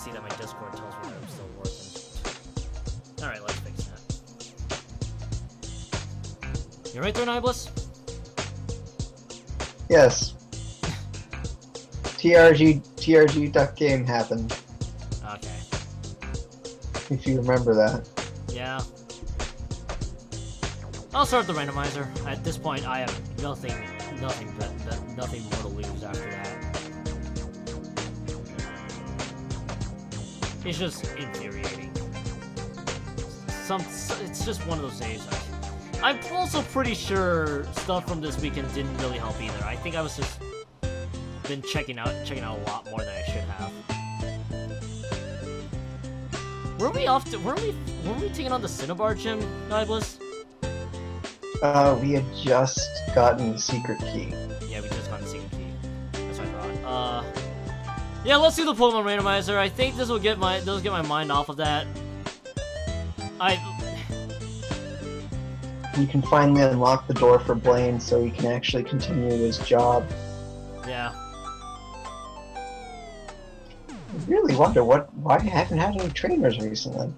see that my Discord tells me that I'm still working. Alright, let's fix that. You right there, Niblis? Yes. TRG duck game happened. Okay. If you remember that. Yeah. I'll start the randomizer. At this point, I have nothing more to lose after that. It's just infuriating. It's just one of those days. I'm also pretty sure stuff from this weekend didn't really help either. I think I was just been checking out a lot more than I should have. Were we taking on the Cinnabar gym, Niblis? We had just gotten the secret key. Yeah, we just got the secret key. That's what I thought. Yeah, let's do the Pokemon Randomizer. I think this will get my mind off of that. You can finally unlock the door for Blaine so he can actually continue his job. Yeah. I really wonder why I haven't had any trainers recently.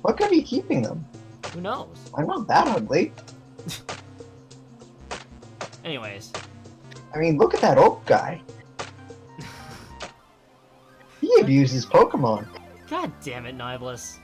What could be keeping them? Who knows? I'm not that ugly. Anyways. I mean, look at that oak guy. He abuses Pokemon. God damn it, Niblis.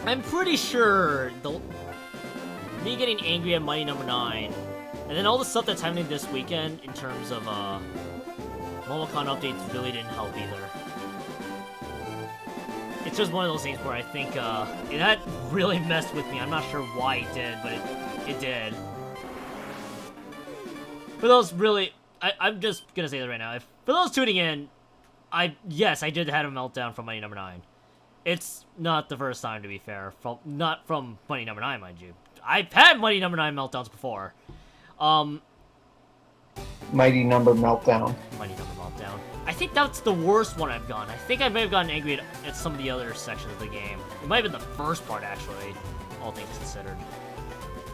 I'm pretty sure me getting angry at Mighty Number 9, and then all the stuff that's happening this weekend in terms of MomoCon updates really didn't help either. It's just one of those things where I think that really messed with me. I'm not sure why it did, but it did. For those really, I'm just gonna say that right now. For those tuning in, yes, I did have a meltdown from Mighty Number 9. It's not the first time, to be fair. Not from Mighty Number 9, mind you. I've had Mighty Number 9 meltdowns before. Mighty Number Meltdown. Mighty Number Meltdown. I think that's the worst one I've gone. I think I may have gotten angry at some of the other sections of the game. It might have been the first part, actually, all things considered.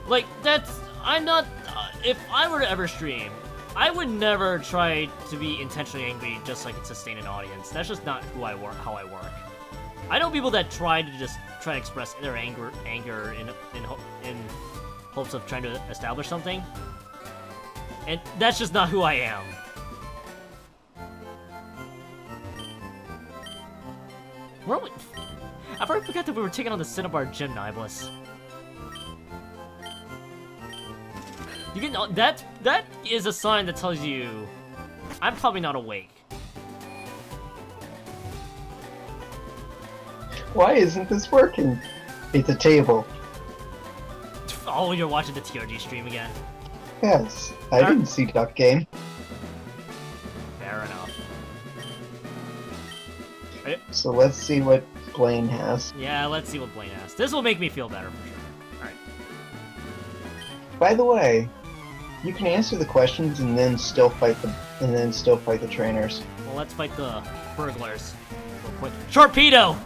Like, I'm not... if I were to ever stream, I would never try to be intentionally angry just so I could sustain an audience. That's just not how I work. I know people that try to express their anger in hopes of trying to establish something, and that's just not who I am. Where are we? I already forgot that we were taking on the Cinnabar Gym, Niblis. You can that is a sign that tells you I'm probably not awake. Why isn't this working? It's a table. Oh, you're watching the TRG stream again? Yes, I didn't see Duck Game. Fair enough. So let's see what Blaine has. Yeah, let's see what Blaine has. This will make me feel better for sure. Alright. By the way, you can answer the questions and then still fight the trainers. Well, let's fight the burglars real quick. Sharpedo!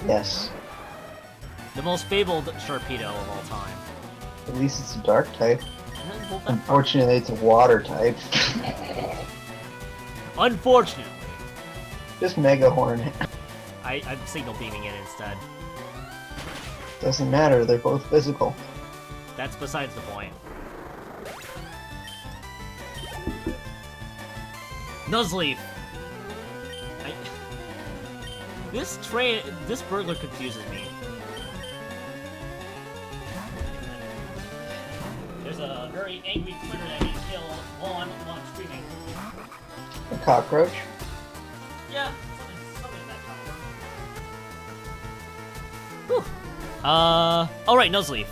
Yes. The most fabled Sharpedo of all time. At least it's a dark type. Well, Unfortunately, it's a water type. Unfortunately. Just Mega Horn. I'm signal beaming it instead. Doesn't matter, they're both physical. That's besides the point. Nuzleaf! This burglar confuses me. There's a very angry critter that I need to kill while I'm streaming. A cockroach? Yeah, something in that kind of. Whew. Alright, Nuzleaf.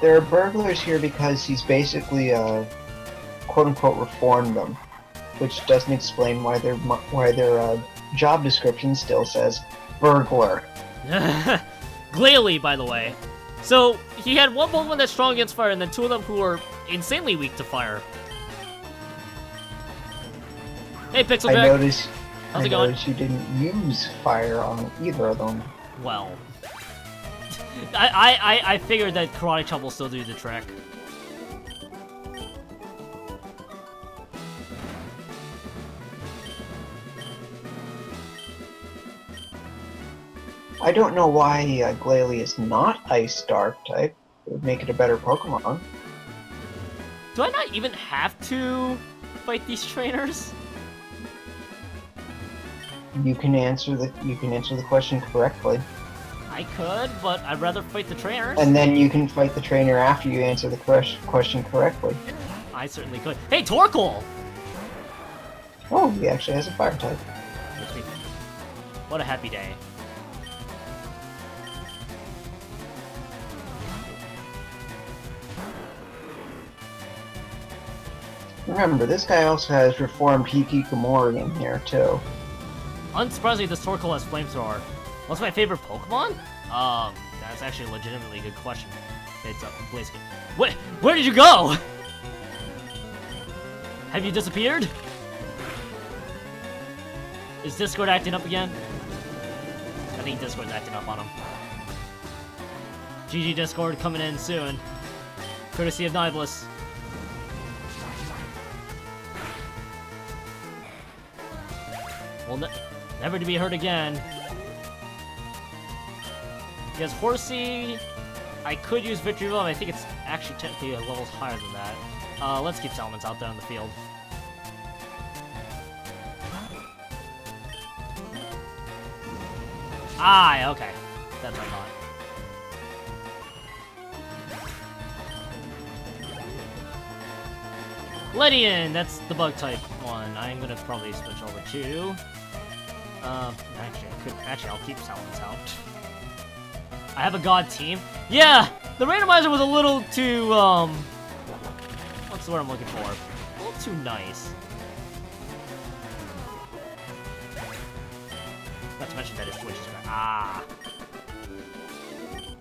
There are burglars here because he's basically a quote-unquote reformed them, which doesn't explain why their job description still says burglar. Glalie, by the way. So, he had one Pokemon that's strong against fire, and then two of them who are insanely weak to fire. Hey, Pixel Jack. How's it going? I noticed you didn't use fire on either of them. Well, I figured that Karate Chop will still do the trick. I don't know why Glalie is not Ice Dark type. It would make it a better Pokemon. Do I not even have to fight these trainers? You can answer the question correctly. I could, but I'd rather fight the trainers. And then you can fight the trainer after you answer the question correctly. I certainly could. Hey, Torkoal! Oh, he actually has a fire type. What a happy day. Remember, this guy also has reformed Hikikomori in here, too. Unsurprisingly, this Torkoal has Flamethrower. What's my favorite Pokemon? That's actually a legitimately good question. It's Blaziken. Wait, where did you go? Have you disappeared? Is Discord acting up again? I think Discord's acting up on him. GG Discord coming in soon. Courtesy of Nibelus. Well, never to be heard again. Yes, Horsey. I could use Victory Love. I think it's actually technically levels higher than that. Let's keep Salamence out there on the field. Ah, okay. That's what I thought. Ledian, that's the bug type one. I'm gonna probably switch over to. Actually, I'll keep Salamence out. I have a god team. Yeah, the randomizer was a little too what's the word I'm looking for? A little too nice. Not to mention that his Twitch is correct. Ah.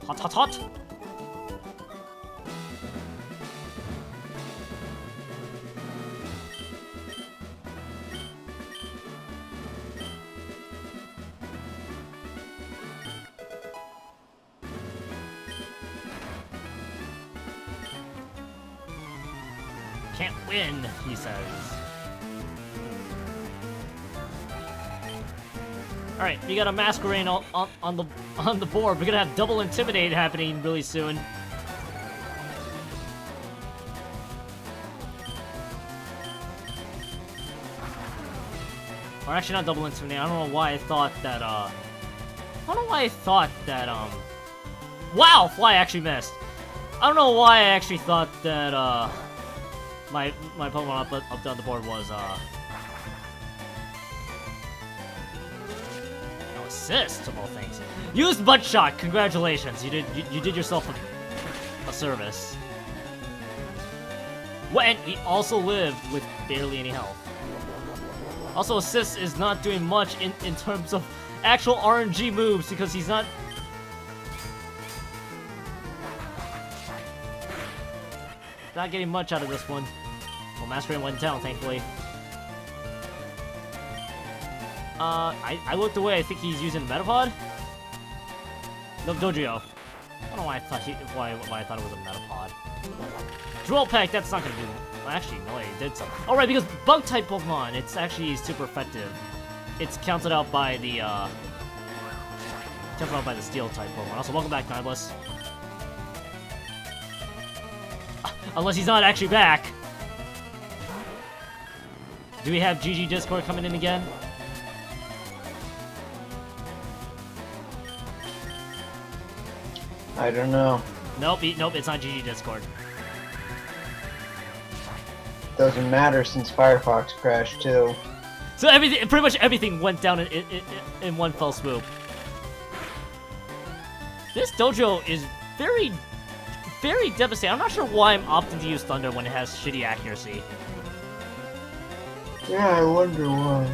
Hot, hot, hot. Can't win, he says. All right, we got a Masquerain on the board. We're gonna have double Intimidate happening really soon. Or actually, not double Intimidate. I don't know why I thought that. I don't know why I thought that. Wow, Fly actually missed. I don't know why I actually thought that. My Pokemon up on the board was no assist of all things. Used Butt Shot. Congratulations, you did yourself a service. What? And he also lived with barely any health. Also, assist is not doing much in terms of actual RNG moves because he's not. Not getting much out of this one. Well, Masquerain went down, thankfully. I looked away. I think he's using Metapod. No, Dojio. I don't know why I thought why I thought it was a Metapod. Drill Peck. That's not gonna do. Well, actually, no, it did something. All right, because Bug type Pokemon, it's actually super effective. It's counted out by the Steel type Pokemon. Also, welcome back, Nibelus. Unless he's not actually back. Do we have GG Discord coming in again? I don't know. Nope, nope, it's not GG Discord. Doesn't matter since Firefox crashed too. So pretty much everything went down in one fell swoop. This dojo is very devastating. I'm not sure why I'm opting to use Thunder when it has shitty accuracy. Yeah, I wonder why.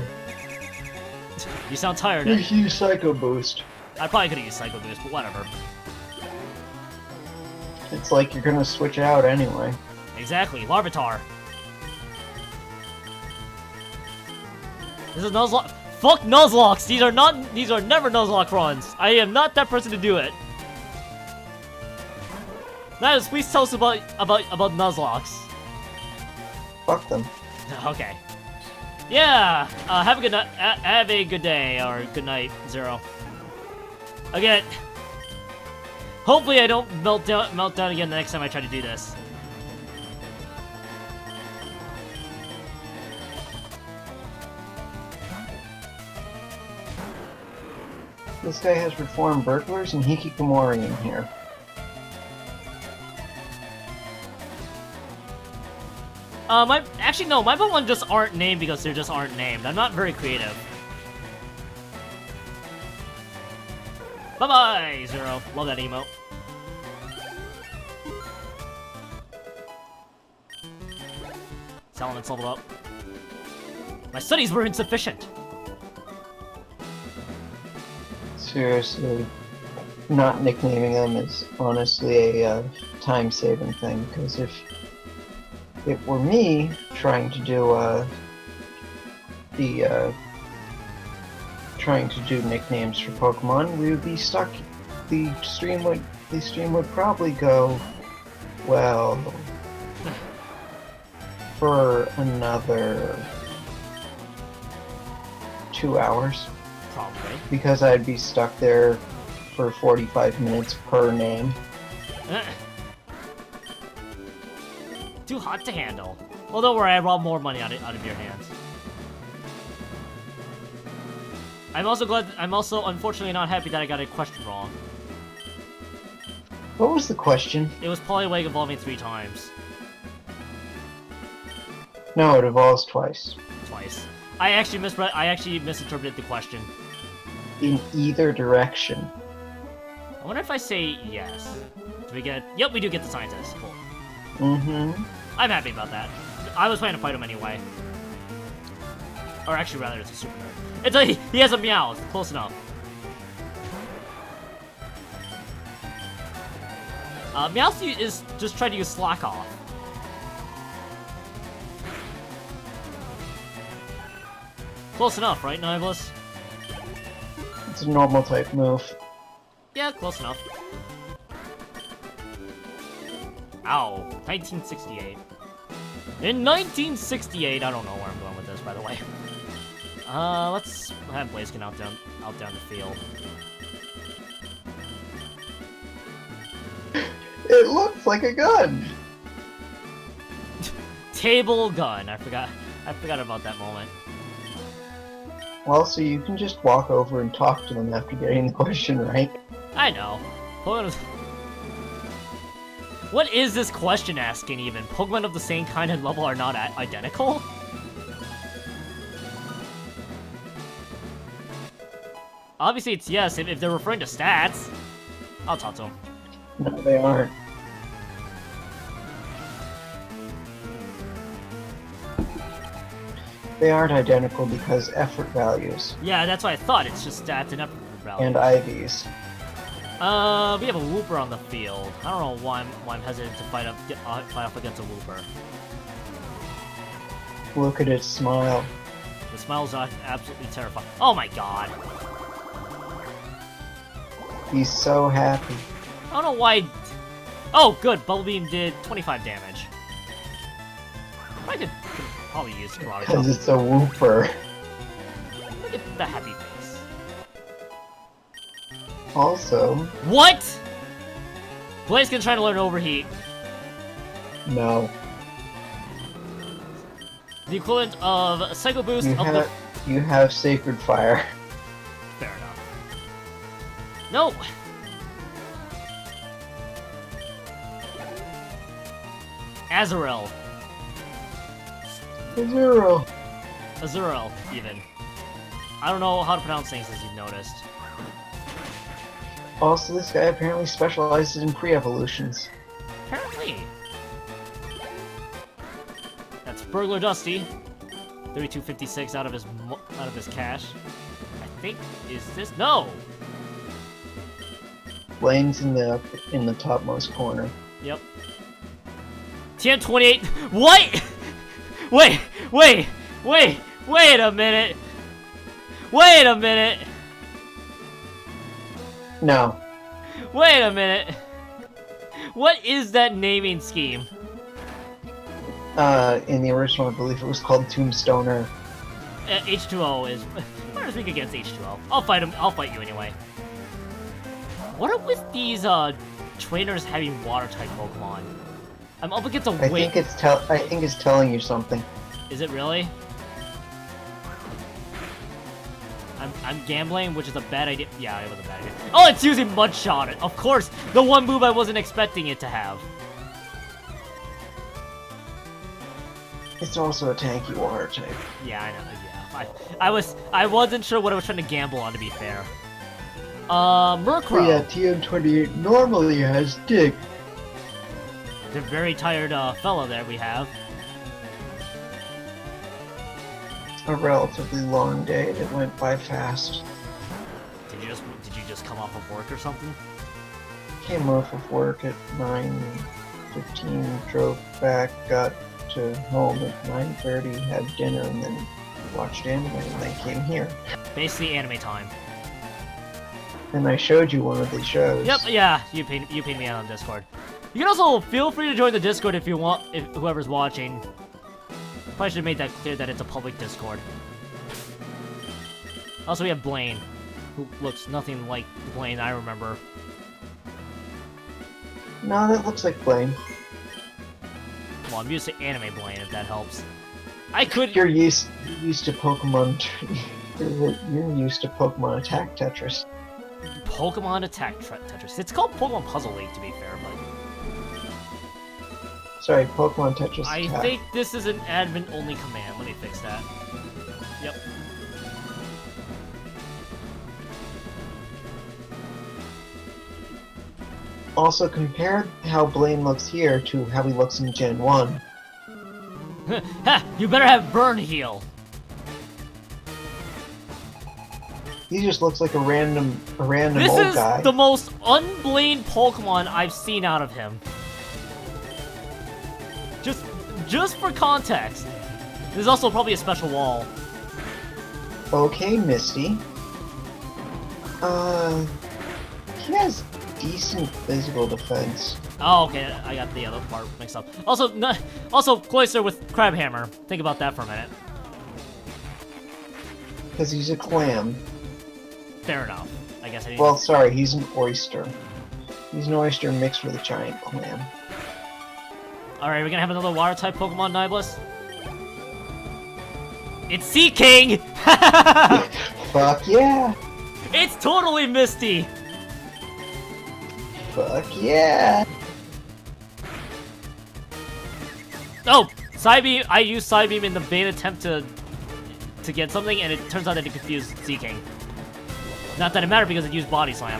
You sound tired. You use Psycho Boost. I probably could have used Psycho Boost, but whatever. It's like you're gonna switch out anyway. Exactly, Larvitar. This is Nuzlocke. Fuck Nuzlocks! These are never Nuzlocke runs. I am not that person to do it. Niles, please tell us about Nuzlocks. Fuck them. Okay. Yeah. Have a good night. Have a good day or good night, Zero. Again. Hopefully, I don't melt down again the next time I try to do this. This guy has reformed burglars and hikikomori in here. Actually no, my Pokemon just aren't named because they just aren't named. I'm not very creative. Bye-bye, Zero. Love that emote. Salaman's leveled up. My studies were insufficient. Seriously, not nicknaming them is honestly a time-saving thing, because if it were me trying to do trying to do nicknames for Pokemon, we would be stuck. The stream would probably go, well, for another 2 hours. Probably. Because I'd be stuck there for 45 minutes per name. Too hot to handle. Well, don't worry, I robbed more money out of your hands. I'm also unfortunately not happy that I got a question wrong. What was the question? It was Poliwag evolving 3 times. No, it evolves twice. Twice. I actually misinterpreted the question. In either direction. I wonder if I say yes. Do we get... Yep, we do get the scientist. Cool. Mm-hmm. I'm happy about that. I was planning to fight him anyway. Or actually, rather, it's a super nerd. He has a Meowth. Close enough. Meowth is just trying to use Slack Off. Close enough, right, Nibelus? It's a normal type move. Yeah, close enough. Ow. 1968. In 1968, I don't know where I'm going with this, by the way. Let's have Blaziken out down the field. It looks like a gun! Table gun. I forgot about that moment. Well, so you can just walk over and talk to them after getting the question right. I know. What is this question asking even? Pokemon of the same kind and level are not identical? Obviously it's yes if they're referring to stats. I'll talk to them. No, they aren't. They aren't identical because effort values. Yeah, that's what I thought. It's just stats and effort values. And IVs. We have a Wooper on the field. I don't know why I'm hesitant to fight off against a Wooper. Look at its smile. The smile's absolutely terrifying. Oh my god. He's so happy. I don't know why... Oh, good. Bubble Beam did 25 damage. I could probably use Karate Because Chop. it's a Wooper. Look at the happy face. Also... What?! Blaziken's trying to learn Overheat. No. The equivalent of Psycho Boost of You have Sacred Fire. Fair enough. No! Azrael. Zero. Azrael, even. I don't know how to pronounce things, as you've noticed. Also, this guy apparently specializes in pre-evolutions. Apparently. That's Burglar Dusty. 3256 out of his cash. I think is this no. Blaine's in the topmost corner. Yep. TM28. What? Wait a minute. Wait a minute. No. Wait a minute. What is that naming scheme? In the original, I believe it was called Tombstoner. H2O is. Why does we against H2O? I'll fight him. I'll fight you anyway. What are with these trainers having water type Pokemon? I'm up against a I think it's telling you something. Is it really? I'm gambling, which is a bad idea. Yeah, it was a bad idea. Oh, it's using Mudshot. Of course, the one move I wasn't expecting it to have. It's also a tanky water type. Yeah, I know. Yeah, I wasn't sure what I was trying to gamble on. To be fair. Murkrow. Yeah, TM28 normally has Dig. The very tired fellow there we have. A relatively long day that went by fast. Did you just come off of work or something? Came off of work at 9:15, drove back, got to home at 9:30, had dinner, and then watched anime, and then came here. Basically, anime time. And I showed you one of these shows. Yep, yeah, you pinged me out on Discord. You can also feel free to join the Discord if you want, if whoever's watching. Probably should have made that clear that it's a public Discord. Also, we have Blaine, who looks nothing like Blaine I remember. No, that looks like Blaine. Well, I'm used to anime Blaine, if that helps. I could. You're used to Pokemon. You're used to Pokemon Attack Tetris. Pokemon Attack Tetris. It's called Pokemon Puzzle League, to be fair, but. Sorry, Pokemon Tetris I Attack. think this is an admin-only command. Let me fix that. Yep. Also, compare how Blaine looks here to how he looks in Gen 1. Ha! You better have Burn Heal. He just looks like a random This old is guy. the most unblamed Pokemon I've seen out of him. Just for context. There's also probably a special wall. Okay, Misty. He has decent physical defense. Oh, okay, I got the other part mixed up. Also Cloyster with Crabhammer. Think about that for a minute. Because he's a clam. Fair enough. I guess I didn't... Well, sorry, he's an oyster. He's an oyster mixed with a giant clam. Alright, we're gonna have another water-type Pokemon, Nibelus? It's Sea King! Fuck yeah! It's totally Misty! Fuck yeah! Oh! Psybeam! I used Psybeam in the vain attempt to get something, and it turns out that it confused Sea King. Not that it mattered because it used Body Slam.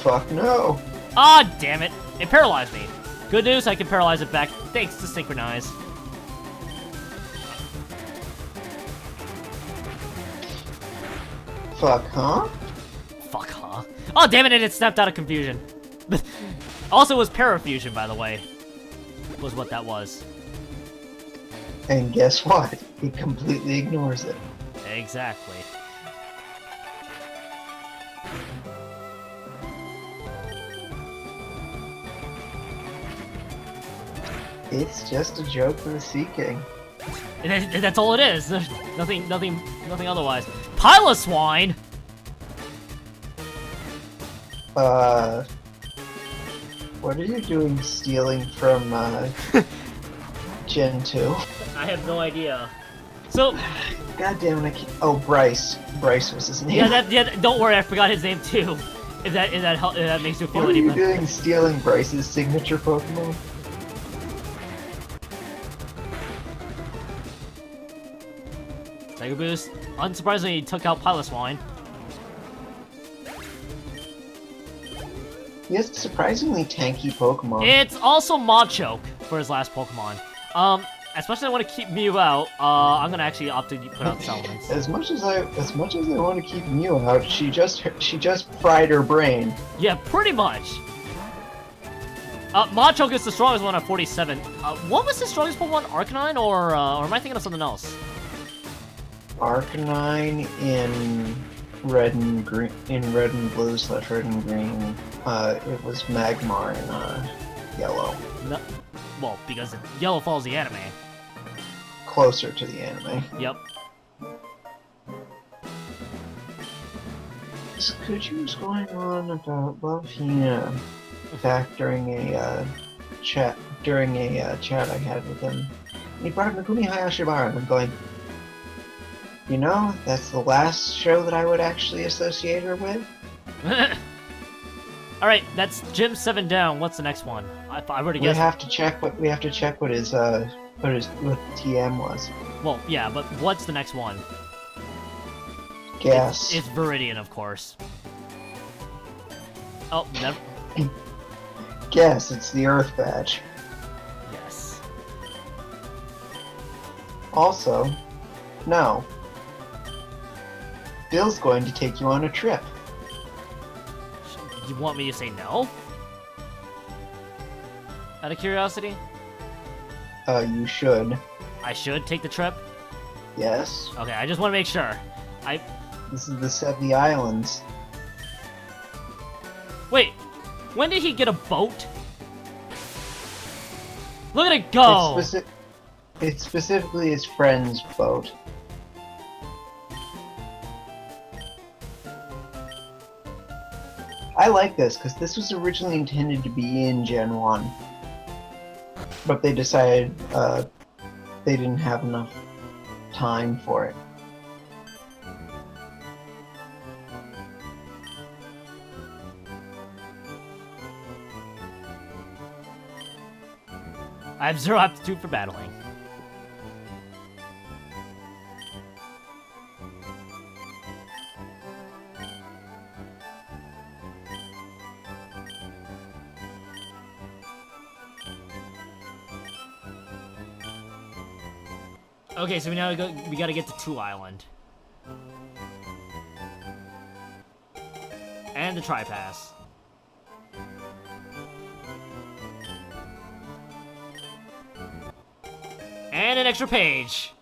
Fuck no! Ah, damn it! It paralyzed me. Good news, I can paralyze it back thanks to Synchronize. Fuck, huh? Fuck, huh? Oh, damn it, and it snapped out of confusion. Also, it was Parafusion, by the way. Was what that was. And guess what? He completely ignores it. Exactly. It's just a joke for the Sea King. And that's all it is. There's nothing otherwise. Piloswine! What are you doing stealing from, Gen 2? I have no idea. So, God damn it, I can't... Oh, Bryce. Bryce was his name. yeah, don't worry, I forgot his name too. If that makes you feel What are any you better. doing stealing Bryce's signature Pokemon? Mega Boost. Unsurprisingly, he took out Piloswine. He has surprisingly tanky Pokemon. It's also Machop for his last Pokemon. especially I want to keep Mew out, I'm gonna actually opt to put out Salamence. As much as I want to keep Mew out, she just fried her brain. Yeah, pretty much. Machoke is the strongest one at 47. What was the strongest Pokemon? Arcanine, or am I thinking of something else? Arcanine in red and green, red and blue / red and green. It was Magmar in yellow. No, well, because yellow follows the anime. Closer to the anime. Yep. Scoochie was going on about Lovina back during a chat I had with him. He brought up Megumi Hayashibara, and I'm going, you know, that's the last show that I would actually associate her with. All right, that's Gym 7 down. What's the next one? I already guessed. We have to check what his TM was. Well, yeah, but what's the next one? Guess. It's Viridian, of course. Oh, never. Guess, it's the Earth Badge. Yes. Also, no. Bill's going to take you on a trip. You want me to say no? Out of curiosity? You should. I should take the trip? Yes. Okay, I just want to make sure. This is the Sevi Islands. Wait, when did he get a boat? Look at it go! It's specifically his friend's boat. I like this, because this was originally intended to be in Gen 1. But they decided they didn't have enough time for it. I have 0 aptitude for battling. Okay, so we gotta get to 2 Island. And the Tri-Pass. And an extra page.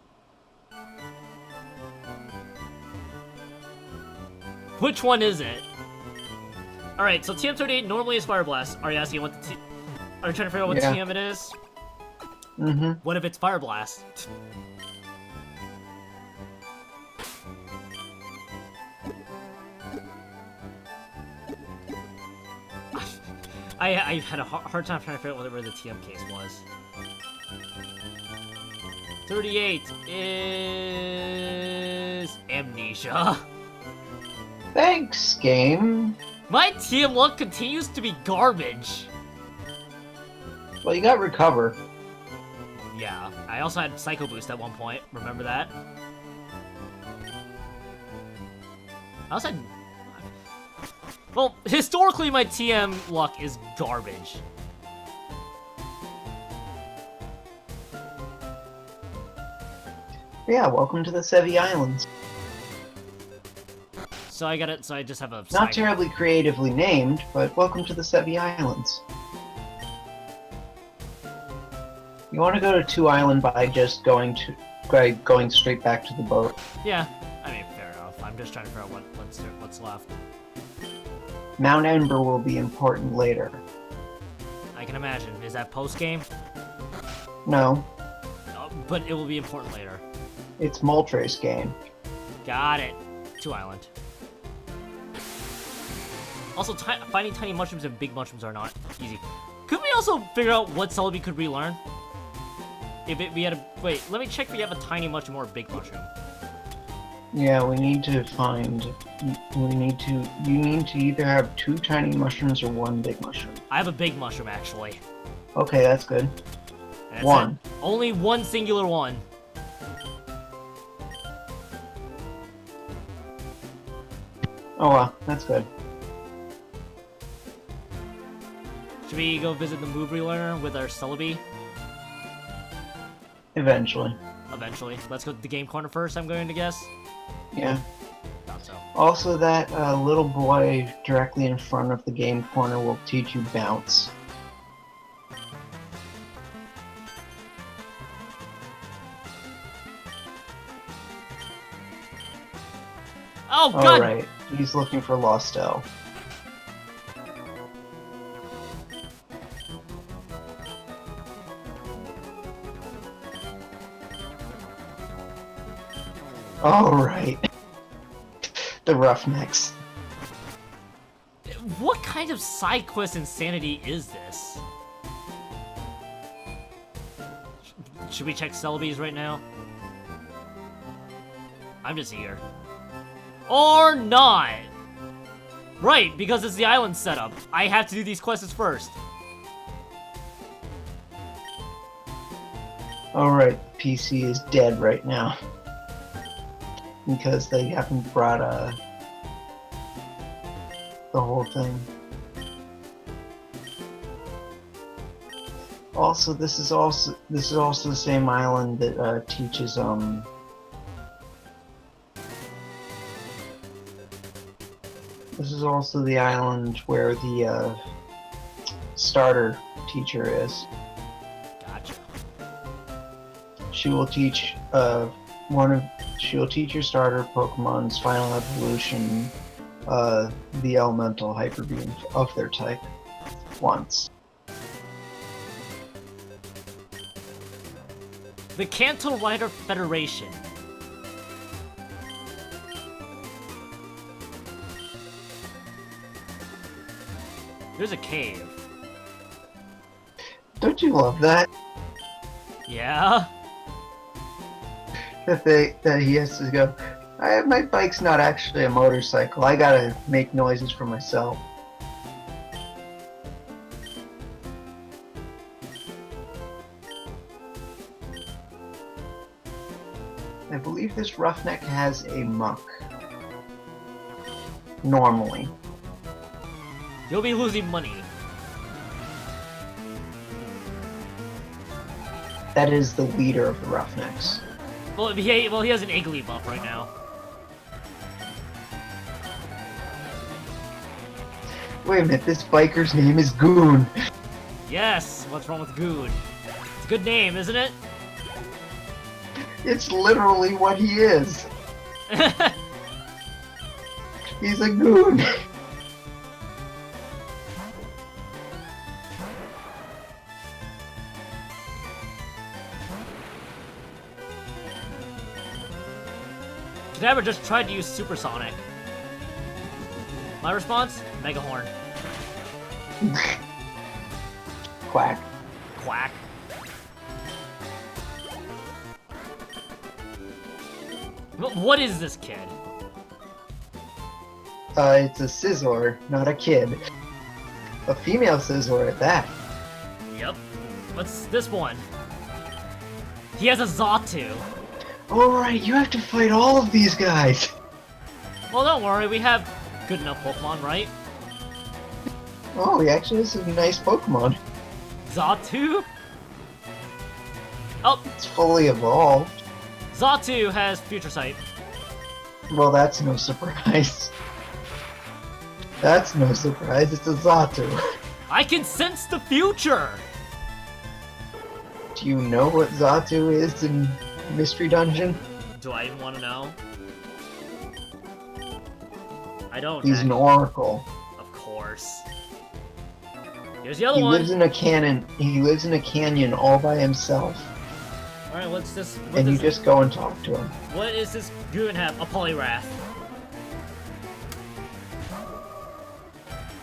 Which one is it? Alright, so TM38 normally is Fire Blast. Are you asking what the Are you trying to figure out what TM it is? Mm-hmm. What if it's Fire Blast? I had a hard time trying to figure out where the TM case was. 38 is Amnesia. Thanks, game. My TM luck continues to be garbage. Well, you got Recover. Yeah, I also had Psycho Boost at one point. Remember that? I also had... Well, historically, my TM luck is garbage. Yeah, welcome to the Sevi Islands. So I just have a... Not terribly creatively named, but welcome to the Sevi Islands. You want to go to 2 Island by just going straight back to the boat. Yeah, I mean, fair enough. I'm just trying to figure out what's left. Mount Ember will be important later. I can imagine. Is that post-game? No. But it will be important later. It's Moltres game. Got it. 2 Island. Also, finding tiny mushrooms and big mushrooms are not easy. Could we also figure out what Celebi could relearn? We had a... Wait, let me check if we have a tiny mushroom or a big mushroom. Yeah, we need to find... You need to either have 2 tiny mushrooms or 1 big mushroom. I have a big mushroom, actually. Okay, that's good. That's 1. It. Only 1 singular one. Oh well, that's good. Should we go visit the move relearner with our Celebi? Eventually. Eventually. Let's go to the game corner first, I'm going to guess. Yeah. Thought so. Also, that little boy directly in front of the game corner will teach you bounce. Oh, God! Alright, he's looking for Lost L. Alright. The Roughnecks. What kind of side quest insanity is this? Should we check Celebies right now? I'm just here. Or not! Right, because it's the island setup. I have to do these quests first. Alright, PC is dead right now. Because they haven't brought the whole thing. Also, this is also the same island that teaches This is also the island where the starter teacher is. Gotcha. She will teach she will teach your starter Pokemon's final evolution, the elemental hyper beam of their type, once. The Kanto Rider Federation. There's a cave. Don't you love that? Yeah? That he has to go, my bike's not actually a motorcycle, I gotta make noises for myself. I believe this Roughneck has a muck. Normally. You'll be losing money. That is the leader of the Roughnecks. Well, he has an Iggly buff right now. Wait a minute, this biker's name is Goon. Yes, what's wrong with Good? It's a good name, isn't it? It's literally what he is. He's a goon. Kadabra just tried to use Supersonic. My response? Mega Horn. Quack. Quack. What is this kid? It's a Scizor, not a kid. A female Scizor at that. Yep. What's this one? He has a Xatu. Alright, you have to fight all of these guys. Well, don't worry, we have good enough Pokemon, right? Oh, he actually has a nice Pokemon. Xatu? Oh, It's fully evolved. Xatu has Future Sight. Well, that's no surprise. That's no surprise, it's a Xatu. I can sense the future! Do you know what Xatu is in Mystery Dungeon? Do I even want to know? I don't. He's an oracle. Of course. Here's the other He one. lives in a canyon. He lives in a canyon all by himself. Alright, what's this? And you just go and talk to him. What is this goon have? A Poliwrath.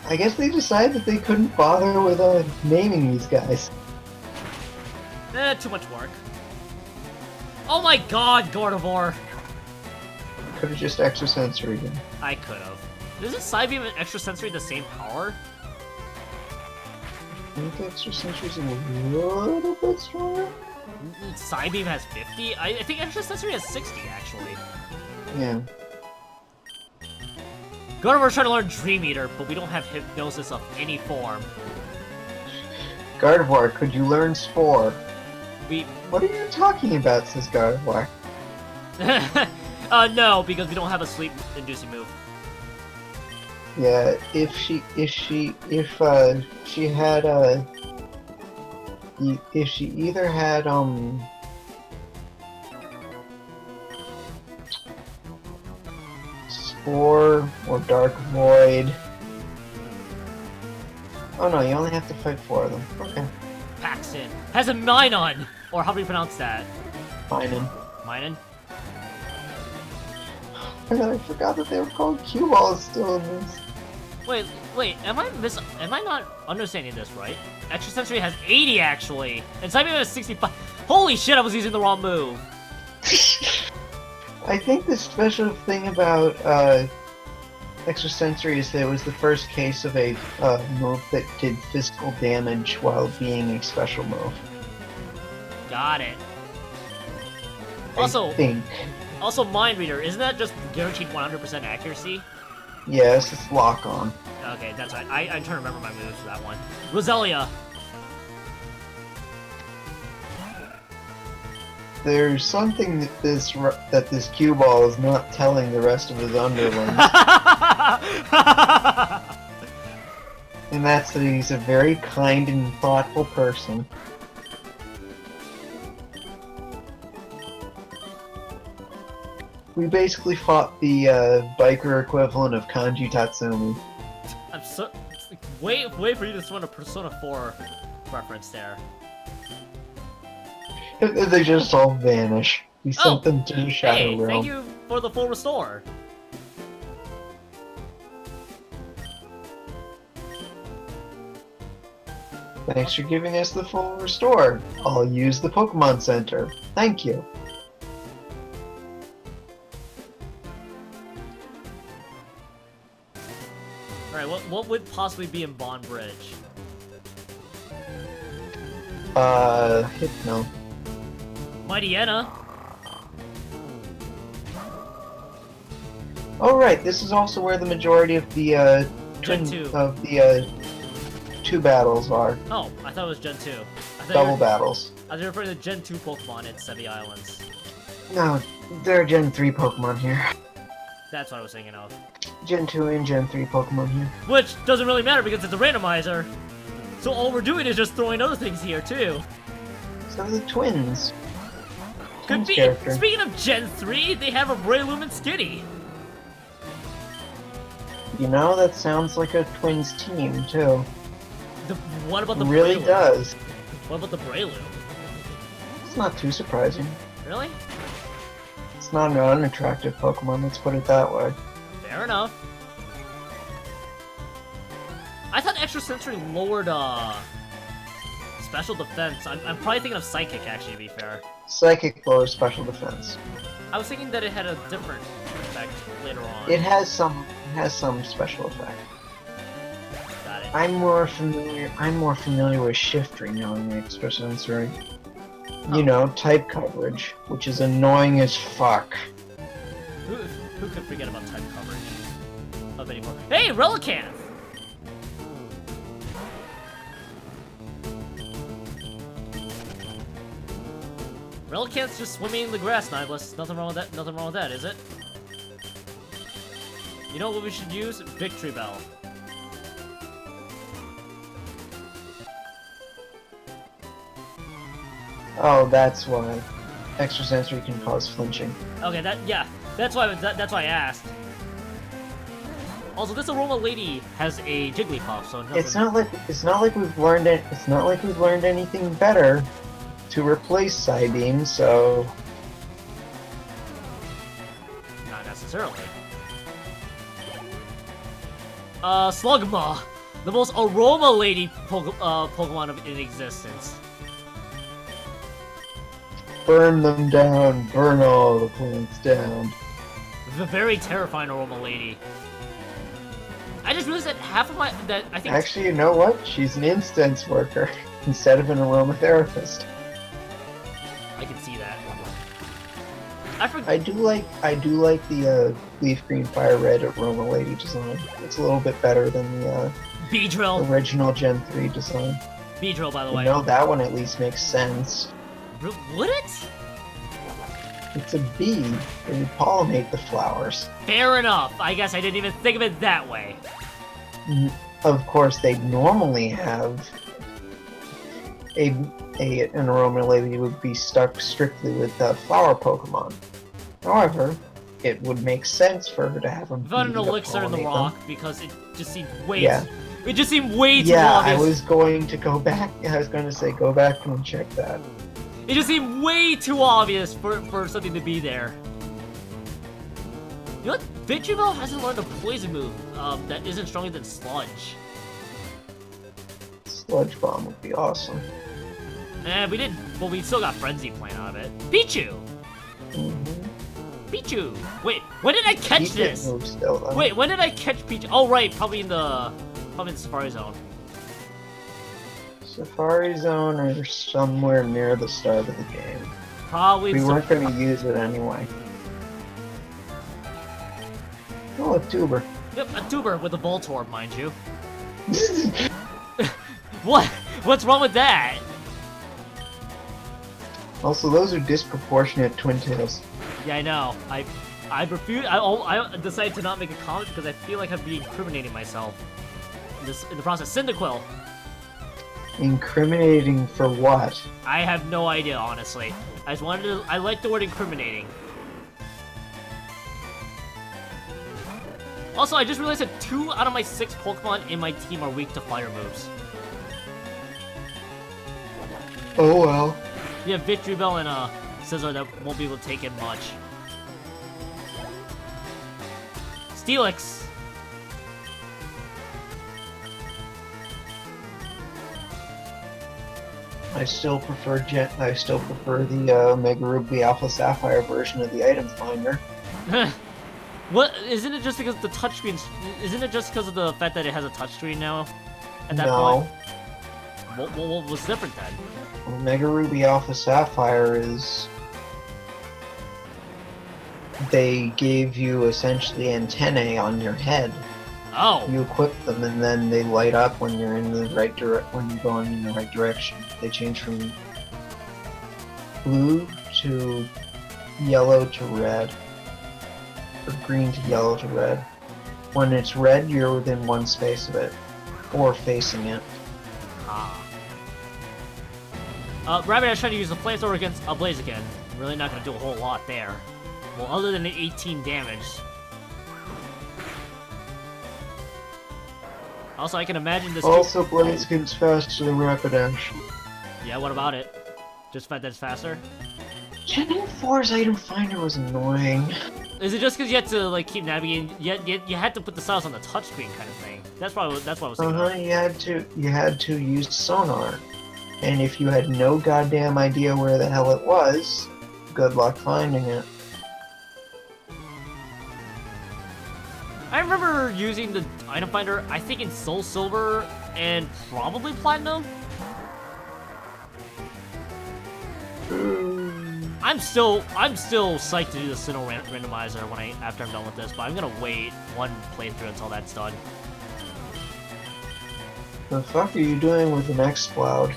I guess they decided that they couldn't bother with naming these guys. Too much work. Oh my god, Gardevoir! Could have just extrasensory him. I could have. Isn't Psybeam and Extrasensory the same power? I think extrasensory's a little bit stronger. Psybeam has 50? I think Extrasensory has 60, actually. Yeah. Gardevoir's trying to learn Dream Eater, but we don't have Hypnosis of any form. Gardevoir, could you learn Spore? We... What are you talking about, says God of War? No, because we don't have a sleep-inducing move. Yeah, if she had if she either had Spore or Dark Void. Oh no, you only have to fight 4 of them. Okay. Paxton has a Minun, or how do you pronounce that? Fine. Minun? I forgot that they were called cue balls still in this. Wait, am I not understanding this right? Extrasensory has 80 actually, and Cyberman has 65. Holy shit, I was using the wrong move. I think the special thing about Extrasensory is that it was the first case of a move that did physical damage while being a special move. Got it. Also, Mind Reader, isn't that just guaranteed 100% accuracy? Yes, it's lock on. Okay, that's right. I'm trying to remember my moves for that one. Roselia. There's something that this cue ball is not telling the rest of his underlings. And that's that he's a very kind and thoughtful person. We basically fought the biker equivalent of Kanji Tatsumi. I'm so... Wait for you to throw a Persona 4 reference there. They just all vanish. We sent them to the Shadow Hey, Realm. thank you for the full restore. Thanks for giving us the full restore. I'll use the Pokemon Center. Thank you. Alright, what would possibly be in Bond Bridge? Hypno. Mighty Anna. Oh right, this is also where the majority of the Gen 2. of the 2 battles are. Oh, I thought it was Gen 2. Double battles. I was referring to Gen 2 Pokemon at Sevi Islands. No, there are Gen 3 Pokemon here. That's what I was thinking of. Gen 2 and Gen 3 Pokemon here. Which doesn't really matter because it's a randomizer. So all we're doing is just throwing other things here too. So the twins. Could be. Character. Speaking of Gen 3, they have a Breloom and Skitty. You know, that sounds like a twins team too. What about the really Breloom? Does. What about the Breloom? It's not too surprising. Really? It's not an unattractive Pokemon, let's put it that way. Fair enough. I thought Extrasensory lowered, special defense. I'm probably thinking of Psychic, actually, to be fair. Psychic lowers special defense. I was thinking that it had a different effect later on. It has some special effect. Got it. I'm more familiar with Shiftry knowing the Extrasensory. Oh. You know, type coverage, which is annoying as fuck. Who could forget about type coverage of anymore? Hey, Relicanth! Relicanth's just swimming in the grass, Nihilus. Nothing wrong with that. Nothing wrong with that, is it? You know what we should use? Victory Bell. Oh, that's why. Extrasensory can cause flinching. Okay, that's why I asked. Also, this Aroma Lady has a Jigglypuff, so nothing... It's not like we've learned it. It's not like we've learned anything better to replace Psybeam, so not necessarily. Slugma, the most Aroma Lady Pokemon in existence. burn them down. Burn all the plants down. The very terrifying Aroma Lady. I just realized that half of I think... Actually, you know what? She's an instance worker instead of an aromatherapist. I can see that. I do like the leaf green fire red aroma lady design. It's a little bit better than the Beedrill. original Gen 3 design. Beedrill, by the way. You know, that one at least makes sense. Would it? It's a bee. It would pollinate the flowers. Fair enough. I guess I didn't even think of it that way. Of course, they normally have an aroma lady would be stuck strictly with flower Pokemon. However, it would make sense for her to have a bee Found an to elixir in the pollinate rock them. because it just seemed way. Yeah. It just seemed way too Yeah, obvious. I was going to go back. I was going to say go back and check that. It just seemed way too obvious for something to be there. You know what? Victreebel hasn't learned a poison move that isn't stronger than Sludge. Sludge Bomb would be awesome. We didn't. Well, we still got Frenzy playing out of it. Pichu! Pichu! Wait, when did I catch Keep this? it move still, though. Wait, when did I catch Pichu? Oh, right, probably in the Safari Zone. Safari Zone or somewhere near the start of the game. Probably. We weren't going to use it anyway. Oh, a tuber. Yep, a tuber with a Voltorb, mind you. What? What's wrong with that? Also, those are disproportionate twin tails. Yeah, I know. I refuse. I decided to not make a comment because I feel like I'd be incriminating myself in the process. Cyndaquil. Incriminating for what? I have no idea, honestly. I just wanted to. I like the word incriminating. Also, I just realized that 2 out of my 6 Pokemon in my team are weak to fire moves. Oh well. You have Victreebel and Scizor that won't be able to take it much. Steelix. I still prefer the Omega Ruby Alpha Sapphire version of the item finder. What? Isn't it just because the touchscreen? Isn't it just because of the fact that it has a touchscreen now? At that point. What was different then? Omega Ruby Alpha Sapphire is... They gave you essentially antennae on your head. Oh. You equip them and then they light up when you're in the right when you're going in the right direction. They change from blue to yellow to red. Or green to yellow to red. When it's red, you're within one space of it. Or facing it. Ah. Rabbit is trying to use the flamethrower against a Blaziken. Really not gonna do a whole lot there. Well, other than the 18 damage. Also, I can imagine this. Also, Blaziken's faster than Rapidash. Yeah, what about it? Just the fact that it's faster? Gen 4's item finder was annoying. Is it just because you had to like keep navigating? You had to put the styles on the touchscreen kind of thing. That's what I was thinking. You had to use sonar, and if you had no goddamn idea where the hell it was, good luck finding it. I remember using the item finder. I think in Soul Silver and probably Platinum. I'm still psyched to do the FireRed Randomizer after I'm done with this, but I'm gonna wait one playthrough until that's done. The fuck are you doing with an X-Cloud?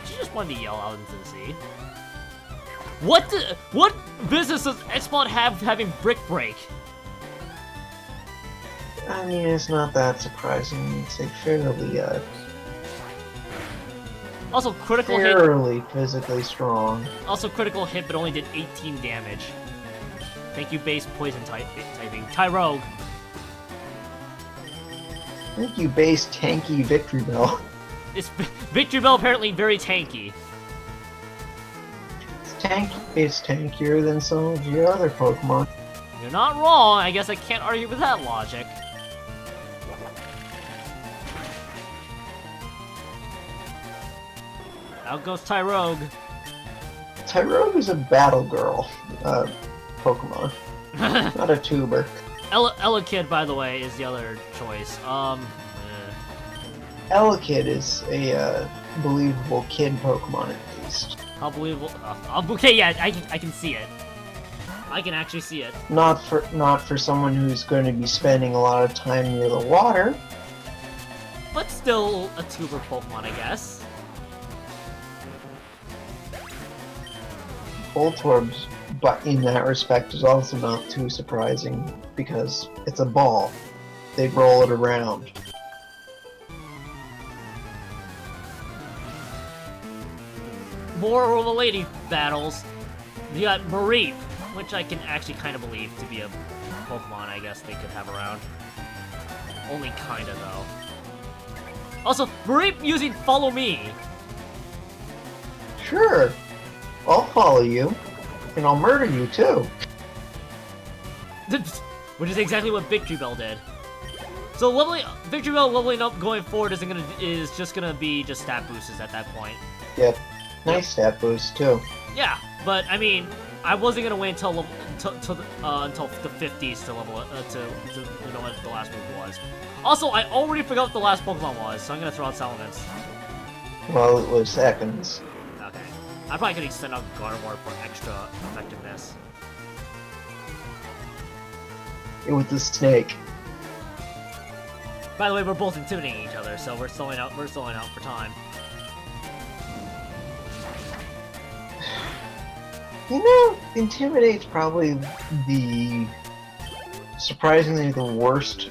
She just wanted to yell out into the sea. What business does X-Cloud have having Brick Break? I mean, it's not that surprising. It's a fairly Also critical hit. fairly physically strong. Also critical hit, but only did 18 damage. Thank you, base poison typing. Tyrogue. Thank you, base tanky Victreebel. It's Victreebel apparently very tanky. It's tankier than some of your other Pokemon. You're not wrong. I guess I can't argue with that logic. Out goes Tyrogue. Tyrogue is a battle girl Pokemon, not a tuber. Elekid, by the way, is the other choice. Elekid is a believable kid Pokemon at least. How believable? Okay, yeah, I can see it. I can actually see it. Not for someone who's going to be spending a lot of time near the water. But still a tuber Pokemon, I guess. Voltorbs, but in that respect, is also not too surprising because it's a ball. They roll it around. More Royal Lady battles. You got Mareep, which I can actually kind of believe to be a Pokemon I guess they could have around. Only kinda, though. Also, Mareep using Follow Me. Sure, I'll follow you, and I'll murder you too. Which is exactly what Victory Bell did. So Victory Bell leveling up going forward is just gonna be just stat boosts at that point. Yep, nice stat boost too. Yeah, but I mean, I wasn't gonna wait until until the 50s to level to you know what the last move was. Also, I already forgot what the last Pokemon was, so I'm gonna throw out Salamence. Well, it was seconds. Okay, I probably could extend out Gardevoir for extra effectiveness. It was the snake. By the way, we're both intimidating each other, so we're slowing out. We're slowing out for time. You know, Intimidate's probably surprisingly the worst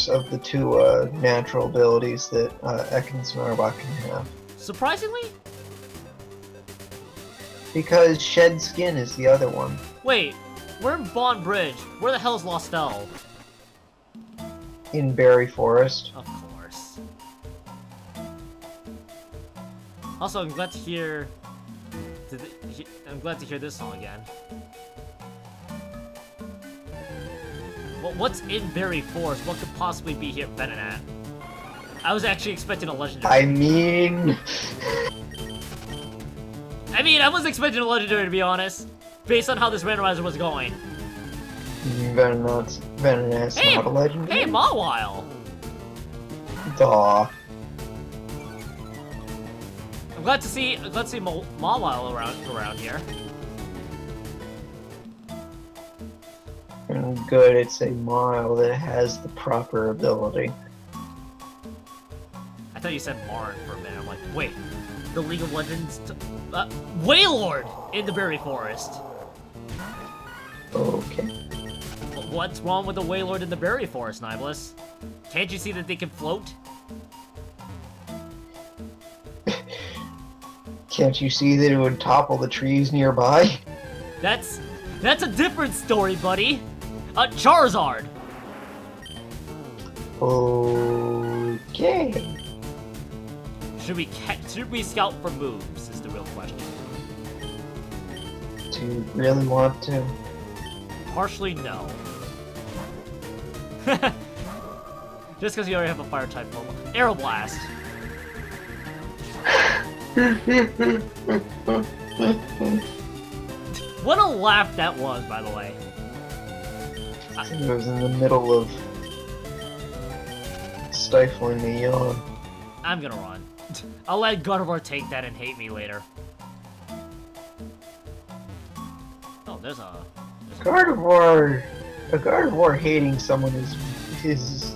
of the two natural abilities that Ekans and Arbok can have. Surprisingly? Because Shed Skin is the other one. Wait, we're in Bond Bridge. Where the hell's Lostel? In Berry Forest. Of course. Also, I'm glad to hear this song again. Well, what's in Berry Forest? What could possibly be here, Venonat? I was actually expecting a legendary. I mean, I was expecting a legendary, to be honest, based on how this randomizer was going. Venonat's not a legendary. Hey, Mawile! Duh. I'm glad to see Mawile around here. And good, it's a Mile that has the proper ability. I thought you said Marn for a minute. I'm like, wait, the League of Legends, Wailord in the Berry Forest. Okay. What's wrong with the Wailord in the Berry Forest, Nibelus? Can't you see that they can float? Can't you see that it would topple the trees nearby? That's a different story, buddy. Charizard. Okay. Should we scout for moves? Is the real question. Do you really want to? Partially, no. Just because you already have a fire type Pokemon. Aeroblast. What a laugh that was, by the way. It was in the middle of stifling a yawn. I'm gonna run. I'll let Gardevoir take that and hate me later. Oh, there's a Gardevoir hating someone is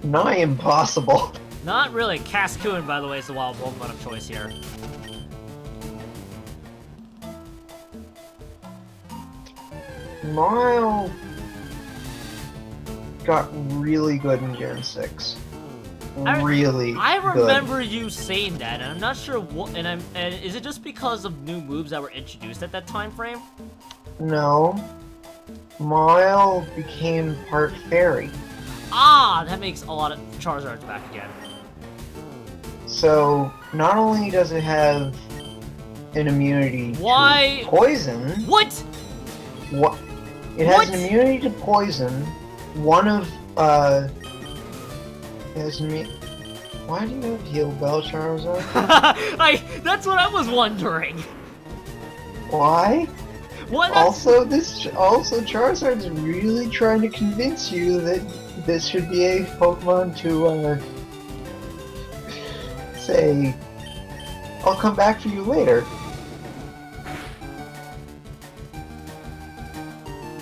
nigh impossible. Not really. Cascoon, by the way, is the wild Pokemon of choice here. Mile got really good in Gen 6. I remember you saying that, and I'm not sure what. And is it just because of new moves that were introduced at that time frame? No. Mile became part fairy. Ah, that makes a lot of Charizard's back again. So not only does it have an immunity to poison. What? What? It has an immunity to poison. One of Why do you have Heal Bell, Charizard? That's what I was wondering. Why? What? Also, Charizard's really trying to convince you that this should be a Pokemon to say, I'll come back for you later.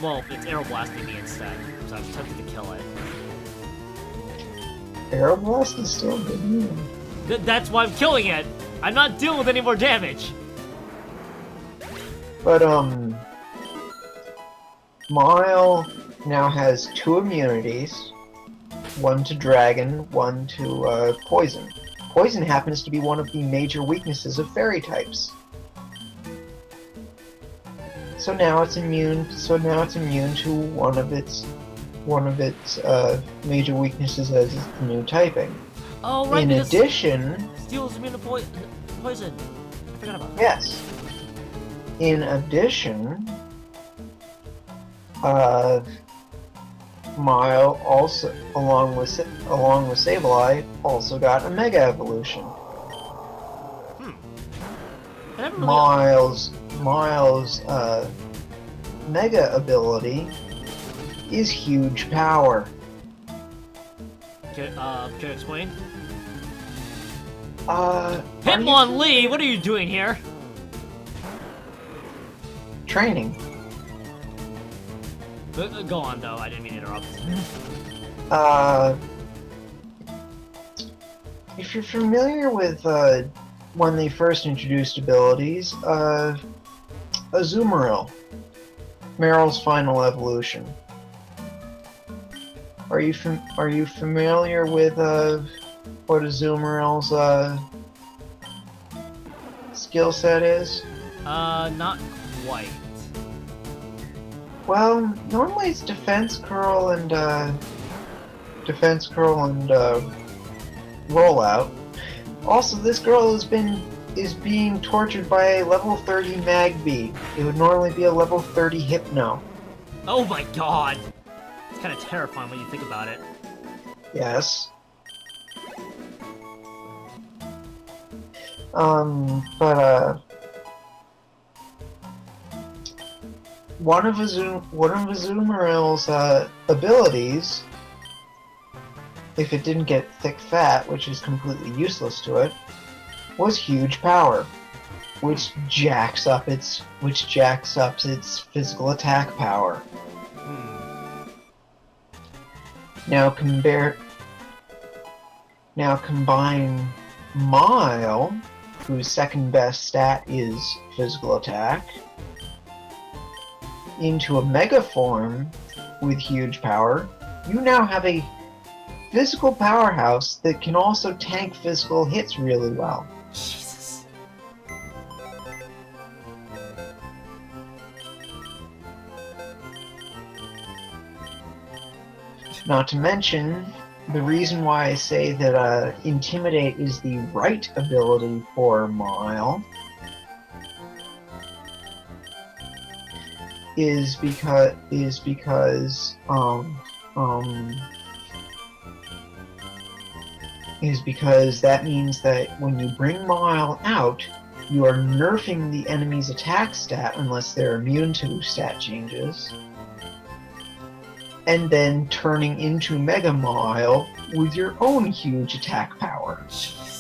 Well, it's Aeroblasting me instead, so I'm tempted to kill it. Aeroblast is still good news. That's why I'm killing it! I'm not dealing with any more damage! But, Mile now has 2 immunities. One to Dragon, one to, Poison. Poison happens to be one of the major weaknesses of fairy types. So now it's immune to one of its major weaknesses as the new typing. Oh, right, In addition... Steel is immune to poison. I forgot about that. Yes. In addition, Mile also, along with Sableye, also got a Mega Evolution. I never really... Miles' Mega ability is Huge Power. Can you explain? Hitmonlee, what are you doing here? Training. Go on, though. I didn't mean to interrupt. If you're familiar with when they first introduced abilities, Azumarill, Meryl's final evolution. Are you familiar with what Azumarill's skill set is? Not quite. Well, normally it's defense curl and rollout. Also, this girl is being tortured by a level 30 Magby. It would normally be a level 30 Hypno. Oh my god! It's kind of terrifying when you think about it. Yes. One of Azumarill's abilities, if it didn't get thick fat, which is completely useless to it, was Huge Power, which jacks up its physical attack power. Now combine Mile, whose second best stat is physical attack, into a Mega form with Huge Power. You now have a physical powerhouse that can also tank physical hits really well. Jesus. Not to mention, the reason why I say that Intimidate is the right ability for Mile is because that means that when you bring Mile out, you are nerfing the enemy's attack stat unless they're immune to stat changes, and then turning into Mega Mile with your own huge attack power. Jeez.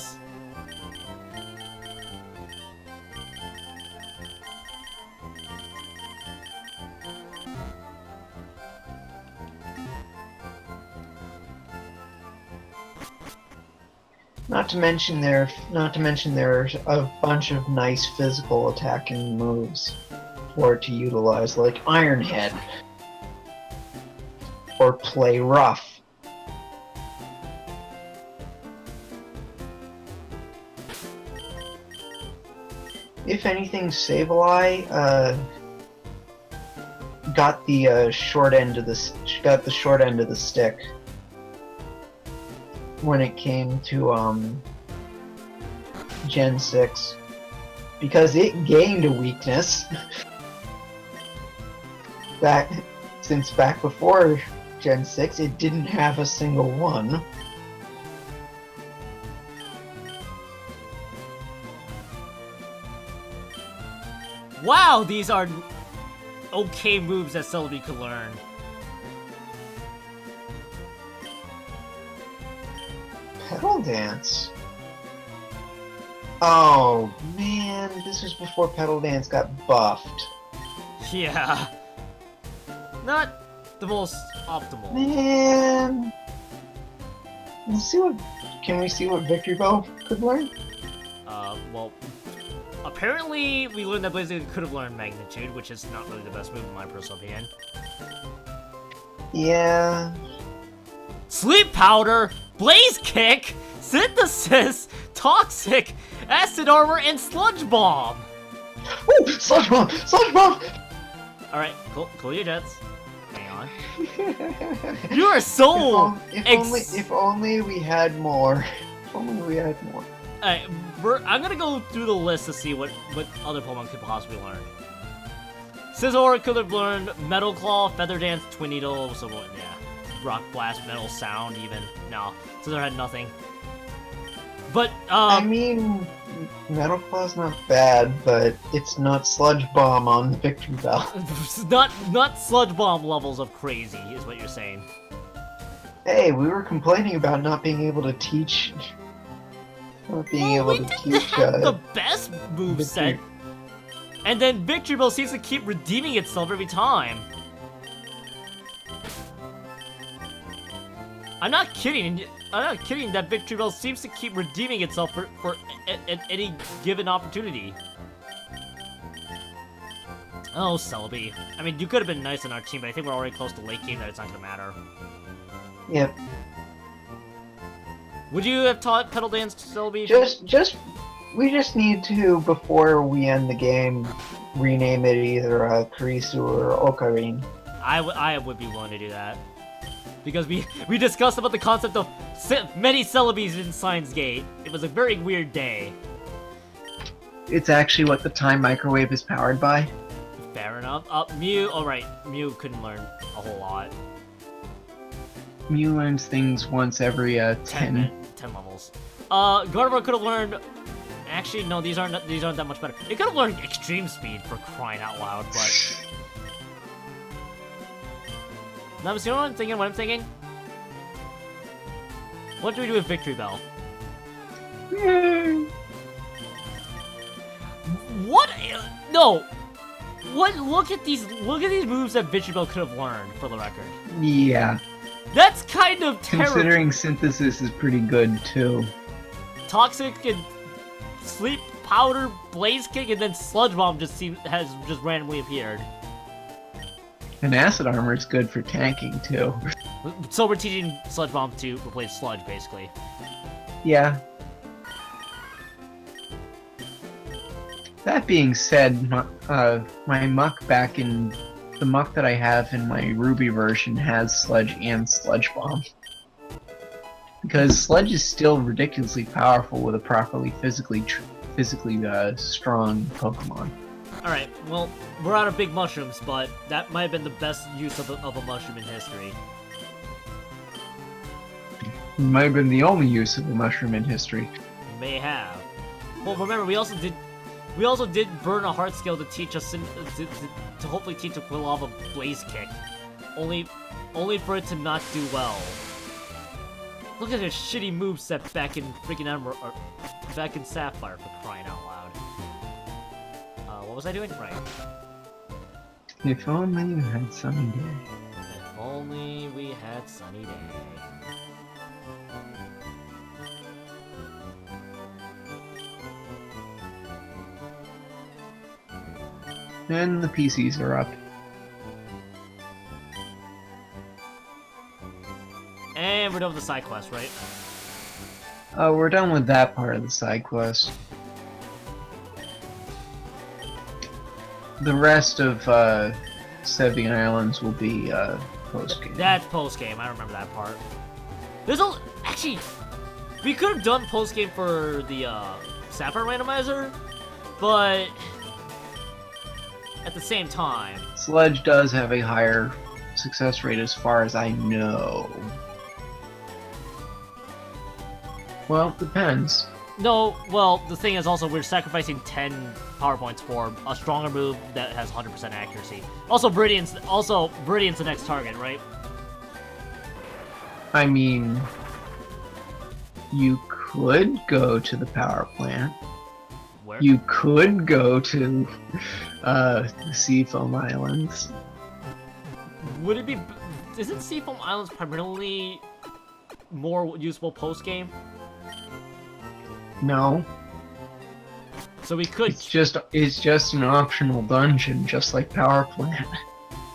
Not to mention there's a bunch of nice physical attacking moves for it to utilize, like Iron Head or Play Rough. If anything, Sableye got the short end of the stick when it came to Gen 6, because it gained a weakness back before Gen 6. It didn't have a single one. Wow, these are okay moves that Celebi could learn. Petal Dance? Oh man, this was before Petal Dance got buffed. Yeah. Not the most optimal. Man. Can we see what Victory Bell could learn? Well, Apparently, we learned that Blaziken could have learned Magnitude, which is not really the best move in my personal opinion. Yeah. Sleep Powder, Blaze Kick, Synthesis, Toxic, Acid Armor, and Sludge Bomb! Ooh! Sludge Bomb! Sludge Bomb! Alright, cool your jets. Hang on. You are so... If only we had more. If only we had more. Alright, I'm gonna go through the list to see what other Pokemon could possibly learn. Scizor could have learned Metal Claw, Feather Dance, Twin Needle, so what, yeah. Rock Blast, Metal Sound, even. No, Scizor had nothing. But, I mean, Metal Claw's not bad, but it's not Sludge Bomb on the Victory Bell. not Sludge Bomb levels of crazy, is what you're saying. Hey, we were complaining about not being able to teach... Not being able to teach, have the best moveset. And then Victory Bell seems to keep redeeming itself every time. I'm not kidding that Victory Bell seems to keep redeeming itself for any given opportunity. Oh, Celebi. I mean, you could have been nice on our team, but I think we're already close to late game that it's not gonna matter. Yep. Would you have taught Petal Dance to Celebi? We just need to, before we end the game, rename it either Karisu or Ocarine. I would be willing to do that. Because we discussed about the concept of many Celebes in Science Gate. It was a very weird day. It's actually what the time microwave is powered by. Fair enough. Mew, alright, Mew couldn't learn a whole lot. Mew learns things once every 10 levels. Gardevoir could have learned... Actually, no, these aren't that much better. It could have learned Extreme Speed, for crying out loud, but... Now, you know what I'm thinking? What do we do with Victory Bell? What? No! What? Look at these moves that Victory Bell could have learned, for the record. Yeah. That's kind of terrible. Considering Synthesis is pretty good, too. Toxic and Sleep Powder, Blaze Kick, and then Sludge Bomb has just randomly appeared. And Acid Armor is good for tanking, too. So we're teaching Sludge Bomb to replace Sludge, basically. Yeah. That being said, my muck back in... The muck that I have in my Ruby version has Sludge and Sludge Bomb. Because Sludge is still ridiculously powerful with a properly physically strong Pokemon. Alright, well, we're out of big mushrooms, but that might have been the best use of a mushroom in history. It might have been the only use of a mushroom in history. May have. Well, remember, we also did burn a heart skill to teach us to hopefully teach a Quilava Blaze Kick, only for it to not do well. Look at his shitty moveset back in freaking Emerald, or back in Sapphire, for crying out loud. What was I doing? Right. If only you had sunny day. If only we had sunny day. And the PCs are up. And we're done with the side quest, right? We're done with that part of the side quest. The rest of Sevian Islands will be post-game. That's post-game, I remember that part. Actually, we could have done post-game for the FireRed Randomizer, but at the same time... Sludge does have a higher success rate as far as I know. Well, depends. No, well, the thing is also we're sacrificing 10 power points for a stronger move that has 100% accuracy. Also, Viridian's the next target, right? I mean, you could go to the power plant. Where? You could go to the Seafoam Islands. Would it be... Isn't Seafoam Islands primarily more useful post-game? No. So we could... It's just an optional dungeon, just like Power Plant.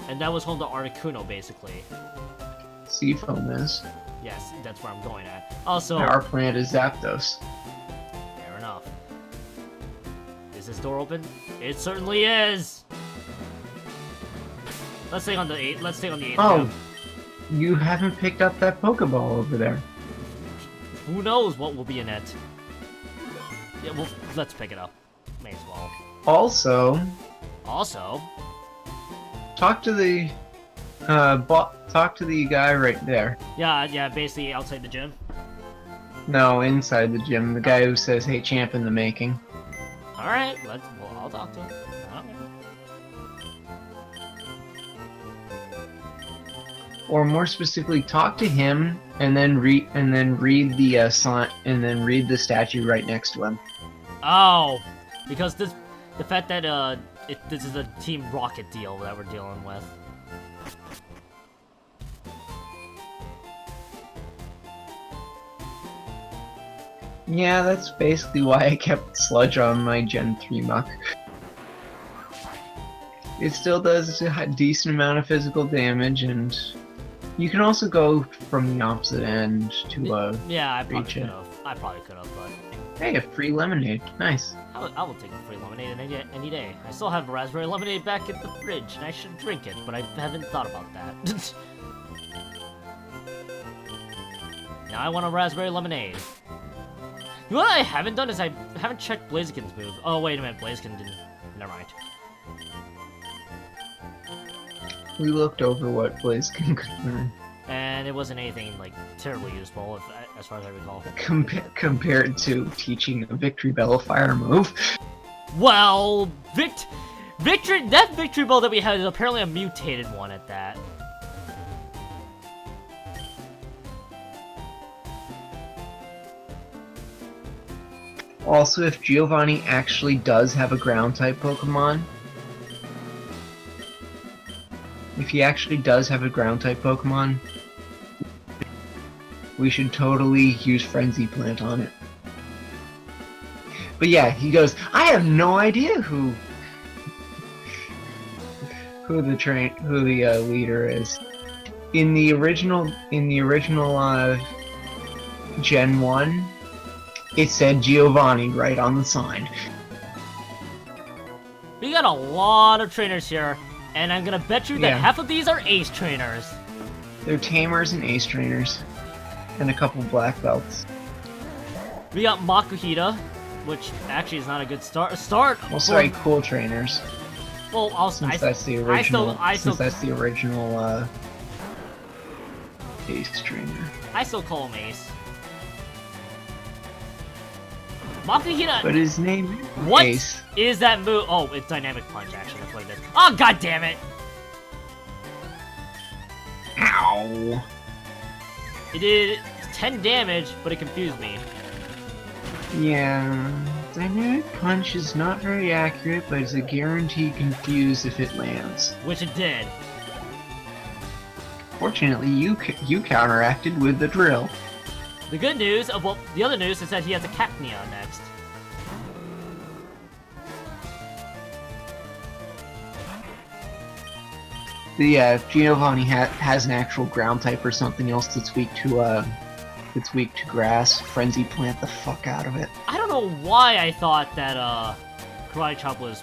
And that was home to Articuno, basically. Seafoam is. Yes, that's where I'm going at. Also... Power Plant is Zapdos. Fair enough. Is this door open? It certainly is! Let's stay on the 8th. Let's stay on the 8th. Oh! You haven't picked up that Pokeball over there. Who knows what will be in it? Yeah, well, let's pick it up. May as well. Also, talk to the talk to the guy right there. Yeah, basically outside the gym. No, inside the gym. The guy who says, "Hey, champ in the making." All right, I'll talk to him. Or more specifically, talk to him and then read the sign and then read the statue right next to him. Oh, because the fact that this is a Team Rocket deal that we're dealing with. Yeah, that's basically why I kept Sludge on my Gen 3 Muck. It still does a decent amount of physical damage, and you can also go from the opposite end to yeah, I probably reach could it. have. I probably could have, but Hey, a free lemonade. Nice. I will take a free lemonade any day. I still have raspberry lemonade back in the fridge, and I should drink it, but I haven't thought about that. Now I want a raspberry lemonade. You know what I haven't done is I haven't checked Blaziken's move. Oh, wait a minute, Blaziken didn't... Never mind. We looked over what Blaziken could learn. And it wasn't anything, like, terribly useful, as far as I recall. Compared to teaching a Victory Bell fire move. Well, that Victory Bell that we had is apparently a mutated one at that. Also, if Giovanni actually does have a ground-type Pokemon... If he actually does have a ground-type Pokemon... we should totally use Frenzy Plant on it. But yeah, he goes, I have no idea who the leader is. In the original Gen 1, it said Giovanni right on the sign. We got a lot of trainers here, and I'm gonna bet you that Yeah. half of these are ace trainers. They're tamers and ace trainers. And a couple black belts. We got Makuhita, which actually is not a good start. Well, sorry, cool trainers. Well, Since that's the original ace trainer. I still call him ace. Makuhita. But his name is What Ace. is that move? Oh, it's Dynamic Punch, actually. That's what it is. Oh, god damn it! Ow. It did 10 damage, but it confused me. Yeah, Dynamic Punch is not very accurate, but it's a guaranteed confuse if it lands. Which it did. Fortunately, you counteracted with the drill. The good news, the other news is that he has a Cacnea next. The Giovanni has an actual ground type or something else that's weak to grass. Frenzy Plant the fuck out of it. I don't know why I thought that Karate Chop was...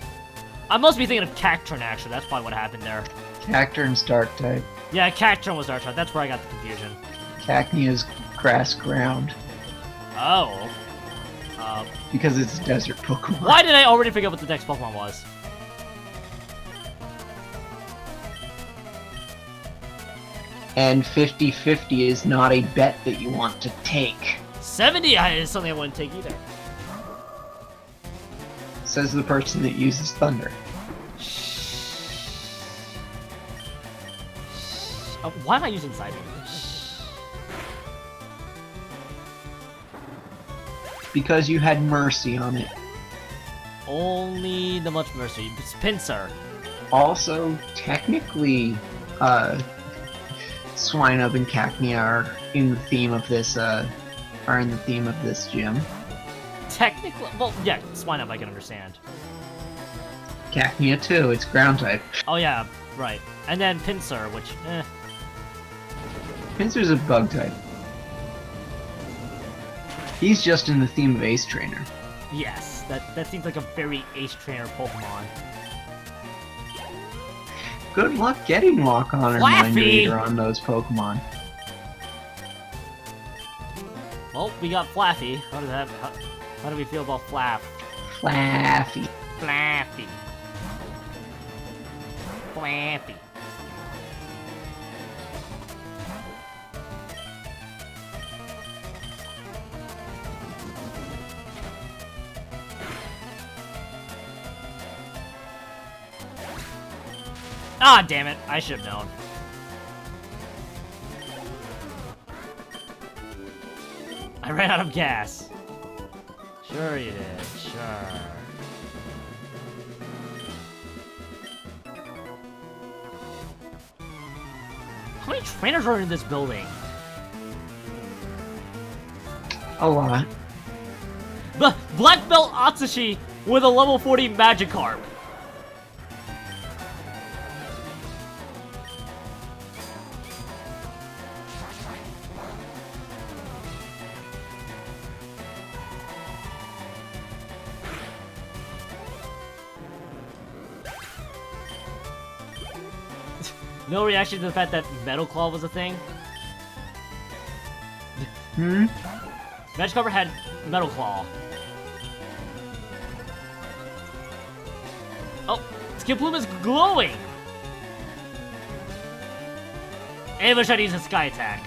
I must be thinking of Cacturn, actually. That's probably what happened there. Cacturn's dark type. Yeah, Cacturn was Dark Type. That's where I got the confusion. Cacnea's grass ground. Oh. Because it's a desert Pokemon. Why did I already forget what the next Pokemon was? And 50-50 is not a bet that you want to take. 70 is something I wouldn't take either. Says the person that uses thunder. Why am I using Psychic? Because you had Mercy on it. Only the much mercy. Pinsir. Also, technically, Swinub and Cacnea are in the theme of this gym. Technically, well, yeah, Swinub I can understand. Cacnea too, it's ground type. Oh yeah, right. And then Pinsir, which, Pinsir's a bug type. He's just in the theme of Ace Trainer. yes, that seems like a very Ace Trainer Pokemon. Good luck getting Walk-On or Mind Flaffy! Reader on those Pokemon. Well, we got Flaffy. How do we feel about Flaff? Flaffy. Flaffy. Flaffy. Ah, damn it. I should have known. I ran out of gas. Sure you did. Sure. How many trainers are in this building? A lot. Black Belt Atsushi with a level 40 Magikarp. No reaction to the fact that Metal Claw was a thing? Hmm? Magikarp had Metal Claw. Oh, Skiploom is glowing! And I wish I'd use a Sky Attack.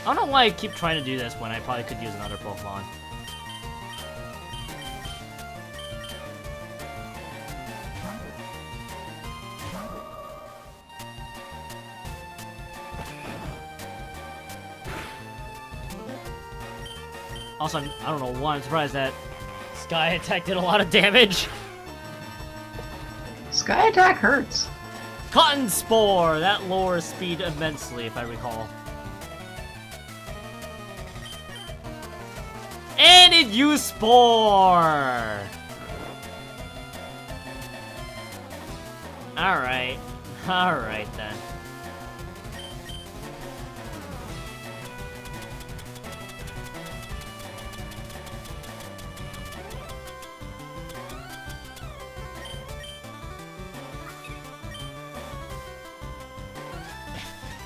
I don't know why I keep trying to do this when I probably could use another Pokemon. Also, I don't know why I'm surprised that Sky Attack did a lot of damage. Sky Attack hurts. Cotton Spore! That lowers speed immensely, if I recall. And it used Spore! Alright. Alright then.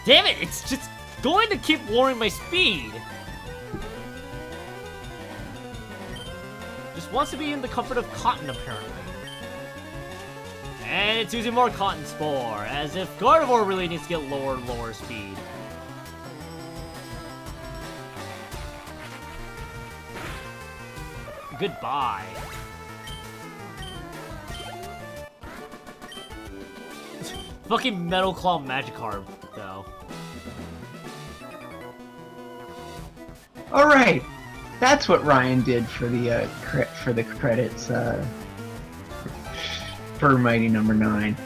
Damn it, it's just going to keep lowering my speed. Just wants to be in the comfort of cotton, apparently. And it's using more Cotton Spore, as if Gardevoir really needs to get lower speed. Goodbye. Fucking Metal Claw Magikarp, though. Alright. That's what Ryan did for the credits for Mighty Number 9.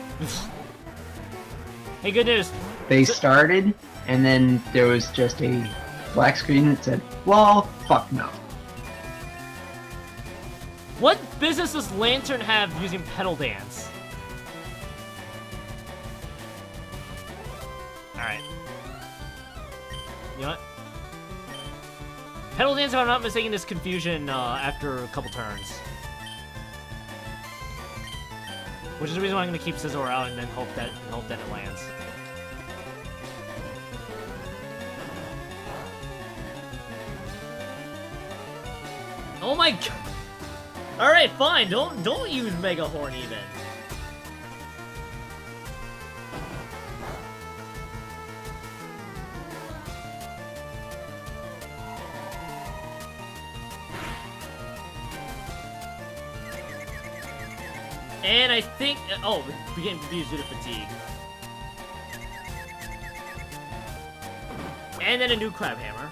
Hey, good news. They started, and then there was just a black screen that said, well, fuck no. What business does Lantern have using Petal Dance? Alright. You know what? Petal Dance, if I'm not mistaken, is confusion after a couple turns. Which is the reason why I'm going to keep Scizor out and then hope that it lands. Oh my god! Alright, fine, don't use Mega Horn even. And I think, oh, beginning to be due to fatigue. And then a new Crab Hammer.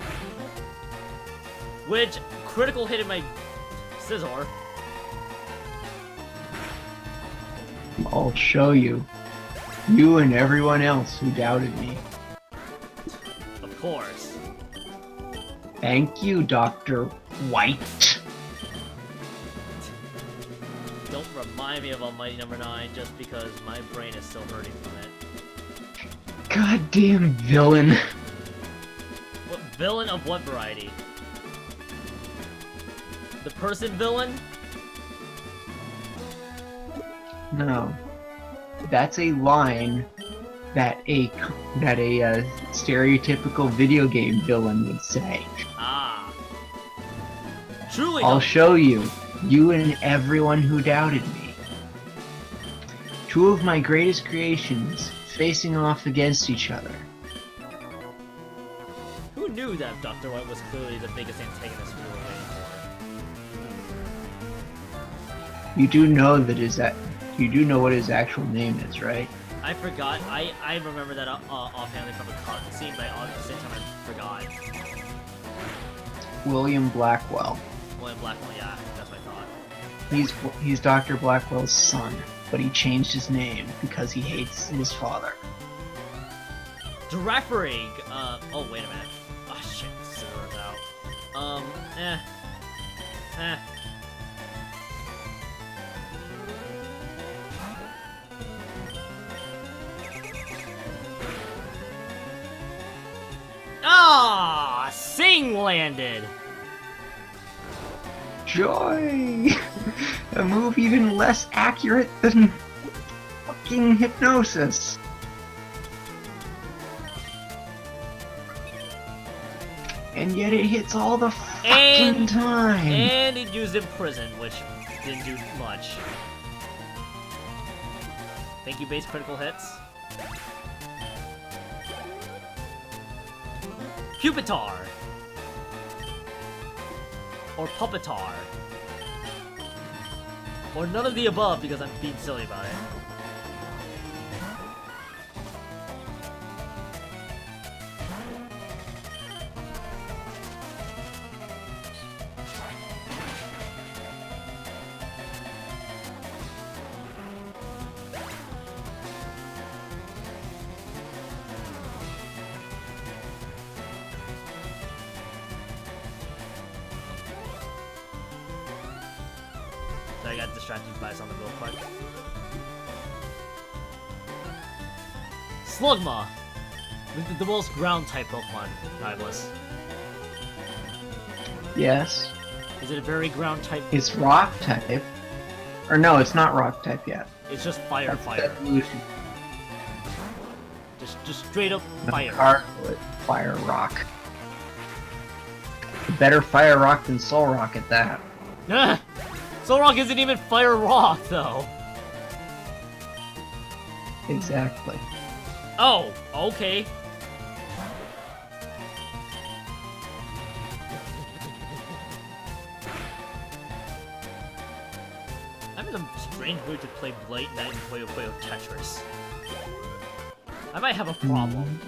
Which, critical hit in my Scizor. I'll show you. You and everyone else who doubted me. Of course. Thank you, Dr. White. Don't remind me of Almighty Number 9 just because my brain is still hurting from it. Goddamn villain. What villain of what variety? The person villain? No. That's a line that a stereotypical video game villain would say. Ah. Truly. I'll show you. You and everyone who doubted me. Two of my greatest creations facing off against each other. Who knew that Dr. White was clearly the biggest antagonist we were waiting for? You do know you do know what his actual name is, right? I forgot. I remember that offhandedly from a cutscene, but at the same time I forgot. William Blackwell. William Blackwell, yeah, that's what I thought. He's Dr. Blackwell's son, but he changed his name because he hates his father. Directoring! Oh, wait a minute. Oh, shit, Zero's out. Ah, Sing landed! Joy! A move even less accurate than fucking hypnosis. And yet it hits all the fucking time. And it used Imprison, which didn't do much. Thank you, base critical hits. Pupitar! Or Puppetar. Or none of the above because I'm being silly about it. So I got distracted by something real quick. Slugma! The most ground-type Pokemon, Timeless. Yes. Is it a very ground-type? It's rock type. Or no, it's not rock type yet. It's just fire, That's fire. evolution. Just straight up fire. Fire rock. Better fire rock than soul rock at that. Ah! Solrock isn't even fire rock, though. Exactly. Oh, okay. I'm in a strange mood to play late night and play Tetris. I might have a problem.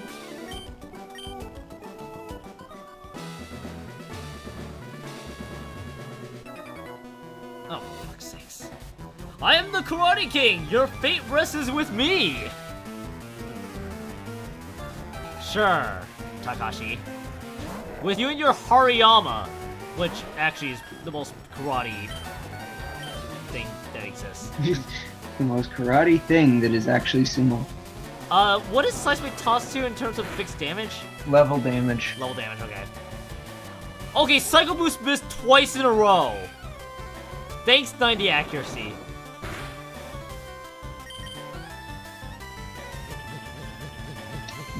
Oh, for fuck's sakes. I am the Karate King! Your fate rests with me! Sure, Takashi. With you and your Hariyama, which actually is the most karate thing that exists. The most karate thing that is actually sumo. What is Seismic Toss to in terms of fixed damage? Level damage. Level damage, okay. Okay, Psycho Boost missed twice in a row. Thanks, 90 accuracy.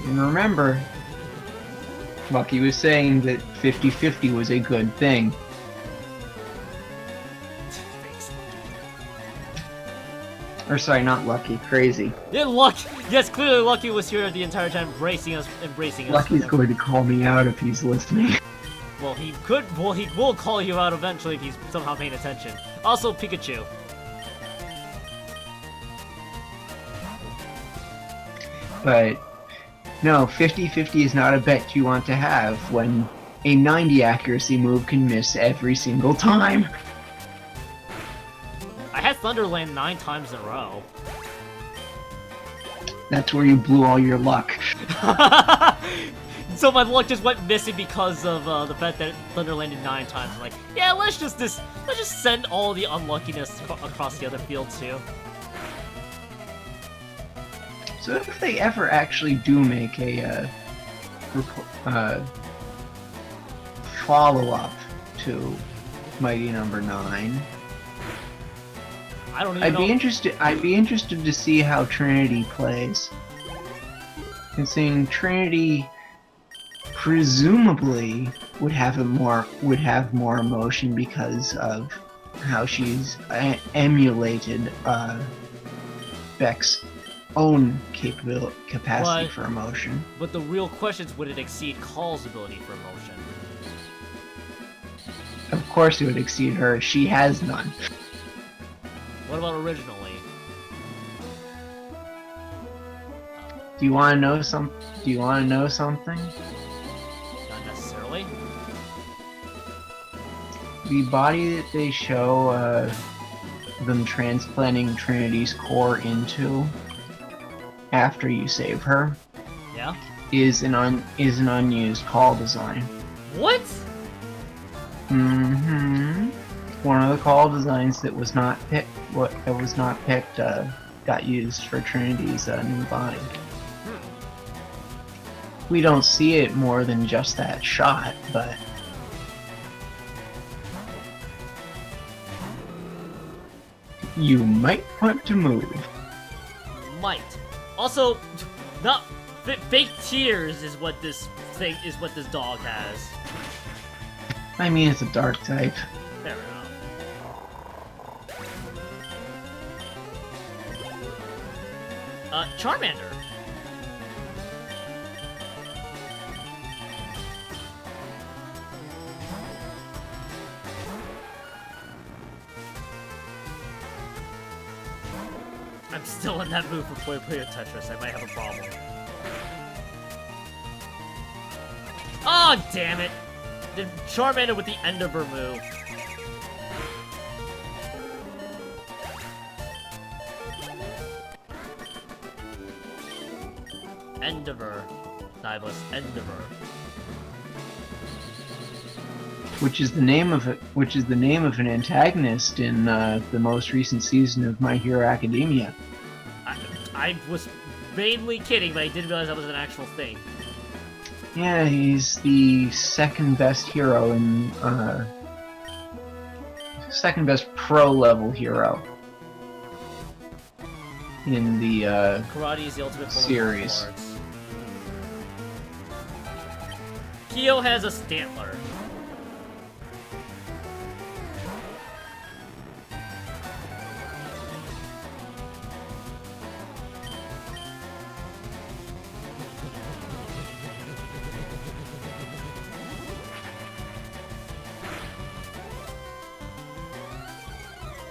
And remember, Lucky was saying that 50-50 was a good thing. Thanks. Or sorry, not Lucky, Crazy. Yeah, Lucky. Yes, clearly Lucky was here the entire time, embracing us. Lucky's going to call me out if he's listening. Well, he could. Well, he will call you out eventually if he's somehow paying attention. Also, Pikachu. But no, 50-50 is not a bet you want to have when a 90 accuracy move can miss every single time. I had Thunderland 9 times in a row. That's where you blew all your luck. So my luck just went missing because of the fact that Thunder landed 9 times. I'm like, yeah, let's just send all the unluckiness across the other field too. So if they ever actually do make a follow-up to Mighty Number 9, I don't even know. I'd be interested to see how Trinity plays. Considering Trinity presumably would have more emotion because of how she's emulated Beck's own capacity for emotion. But the real question is, would it exceed Call's ability for emotion? Of course it would exceed her. She has none. What about originally? Do you want to know something? Not necessarily. The body that they show them transplanting Trinity's core into after you save her, yeah, is an unused call design. What? Mm-hmm. One of the call designs that was not picked, got used for Trinity's new body. We don't see it more than just that shot, but you might want to move. Might. Also, not fake tears is what this dog has. I mean, it's a dark type. Fair enough. Charmander. I'm still in that mood for Puyo Tetris. I might have a problem. Oh, damn it! The Charmander with the Endeavor move. Endeavor. Nibelus Endeavor. Which is the name of an antagonist in the most recent season of My Hero Academia. I was vainly kidding, but I didn't realize that was an actual thing. Yeah, he's the second best hero in second best pro level hero in the Karate is the ultimate series. Kyo has a Stantler.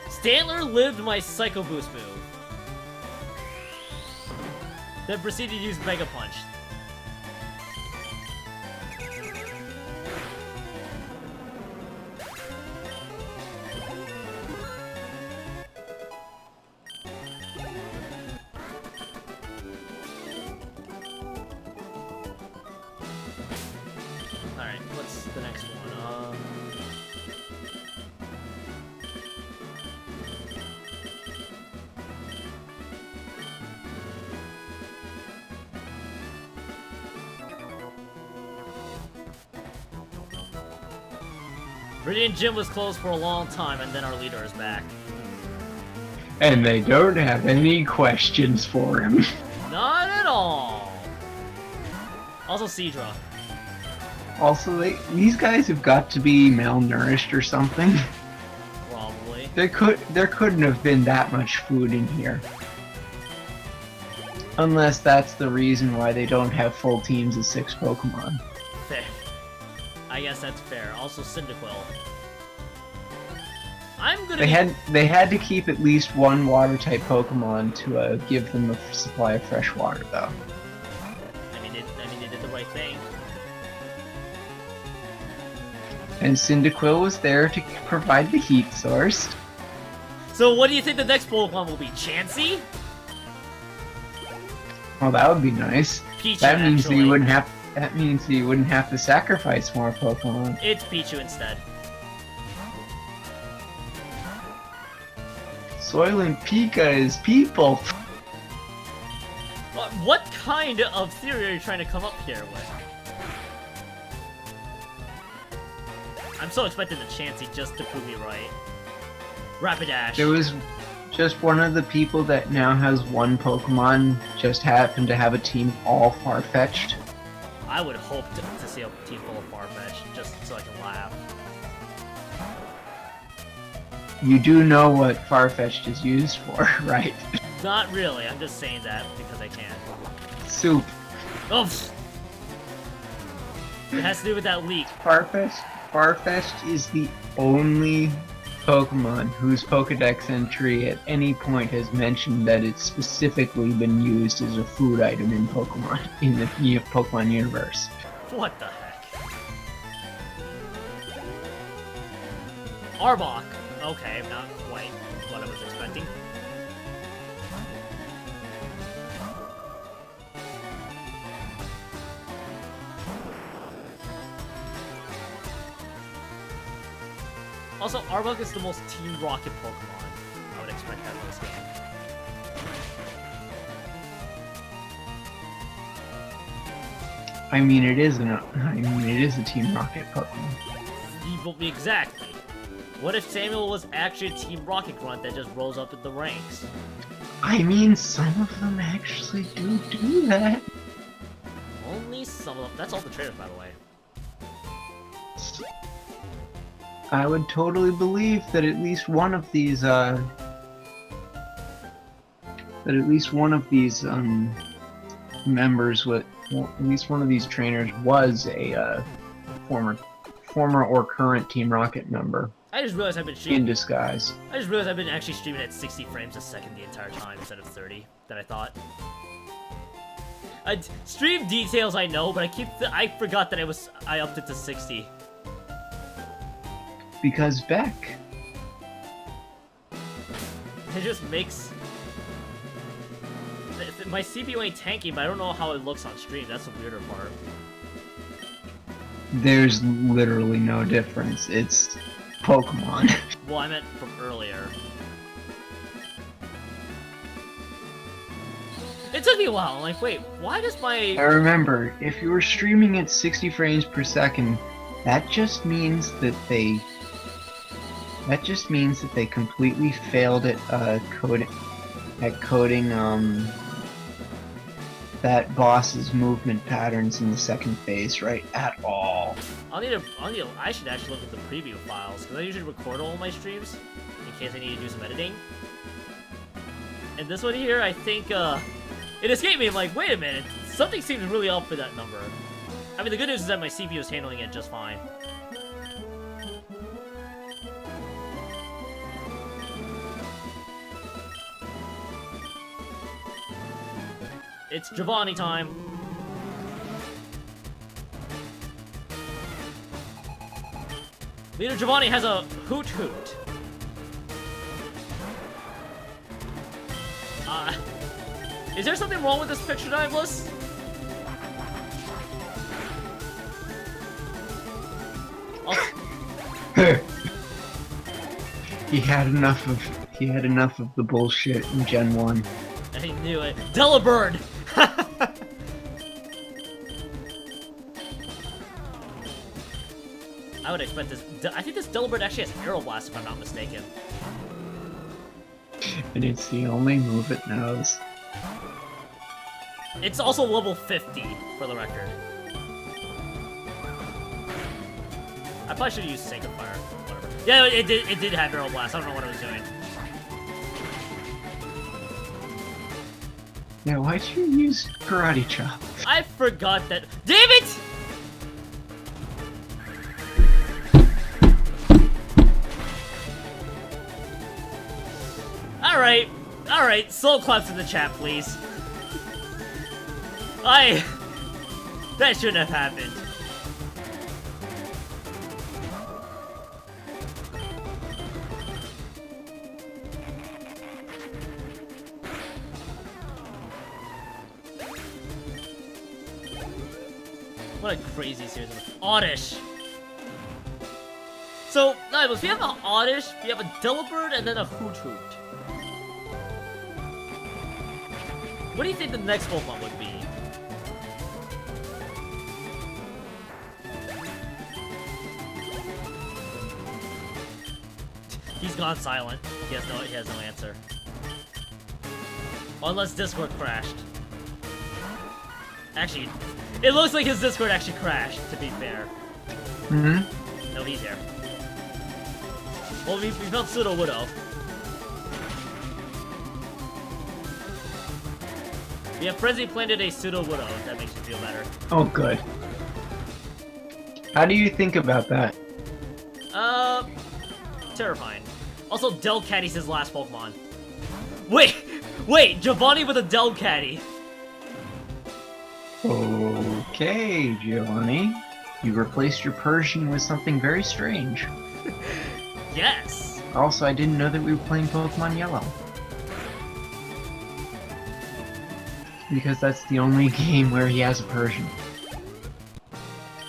Stantler lived my Psycho Boost move. Then proceeded to use Mega Punch. Alright, what's the next one? Viridian Gym was closed for a long time, and then our leader is back. And they don't have any questions for him. Not at all! Also Seadra. Also, these guys have got to be malnourished or something. Probably. There couldn't have been that much food in here. Unless that's the reason why they don't have full teams of 6 Pokemon. Fair. I guess that's fair. Also Cyndaquil. I'm gonna They had to keep at least one water-type Pokemon to give them a supply of fresh water, though. I mean, they did the right thing. And Cyndaquil was there to provide the heat source. So what do you think the next Pokemon will be? Chansey? Well, that would be nice. Pichu, That means actually. that you wouldn't have. That means that you wouldn't have to sacrifice more Pokemon. It's Pichu instead. Soylent Pika is people. What kind of theory are you trying to come up here with? I'm so expecting the Chansey just to prove me right. Rapidash. There was just one of the people that now has one Pokemon just happened to have a team all Farfetch'd. I would hope to see a team full of Farfetch, just so I can laugh. You do know what Farfetch'd is used for, right? Not really, I'm just saying that because I can. Soup. Oof! It has to do with that leak. Farfetch'd is the only Pokemon whose Pokedex entry at any point has mentioned that it's specifically been used as a food item in Pokemon, in the Pokemon universe. What the heck? Arbok. Okay, not quite what I was expecting. Also, Arbok is the most Team Rocket Pokemon. I would expect that in this game. I mean, it is a Team Rocket Pokemon. Exactly. What if Samuel was actually a Team Rocket grunt that just rolls up in the ranks? I mean, some of them actually do that. Only some of them. That's all the trailers, by the way. I would totally believe that at least one of these, members with, well, at least one of these trainers was a former or current Team Rocket member. I just realized I've been In streaming. disguise. I just realized I've been actually streaming at 60 frames a second the entire time instead of 30 that I thought. Stream details I know, but I forgot that I upped it to 60. Because Beck. It just makes my CPU ain't tanking, but I don't know how it looks on stream. That's the weirder part. There's literally no difference. It's Pokemon. Well, I meant from earlier. It took me a while. I'm like, wait, why does my... I remember, if you were streaming at 60 frames per second, that just means that they completely failed at coding that boss's movement patterns in the second phase right at all. I should actually look at the preview files, because I usually record all my streams in case I need to do some editing. And this one here, I think, it escaped me. I'm like, wait a minute, something seems really up with that number. I mean, the good news is that my CPU is handling it just fine. It's Giovanni time. Leader Giovanni has a hoot hoot. Is there something wrong with this picture, Diveless? He had enough of the bullshit in Gen 1. I knew it. Delibird! I would expect this. I think this Delibird actually has Aero Blast, if I'm not mistaken. And it's the only move it knows. It's also level 50, for the record. I probably should have used Sacred Fire. Whatever. Yeah, it did have Aero Blast. I don't know what I was doing. Yeah, why'd you use Karate Chop? I forgot that. Damn it! Alright, soul claps in the chat, please. That shouldn't have happened. What a crazy series of Oddish! So, we have an Oddish, we have a Delibird, and then a Hoot Hoot. What do you think the next Pokemon would be? He's gone silent. He has no answer. Unless Discord crashed. Actually, it looks like his Discord actually crashed, to be fair. Mm-hmm. No, he's here. Well, we found Pseudo Widow. We have Frenzy planted a Pseudo Widow, if that makes you feel better. Oh, good. How do you think about that? Terrifying. Also, Delcatty's his last Pokemon. Wait, Giovanni with a Delcatty. Okay, Giovanni. You replaced your Persian with something very strange. Yes. Also, I didn't know that we were playing Pokemon Yellow. Because that's the only game where he has a Persian.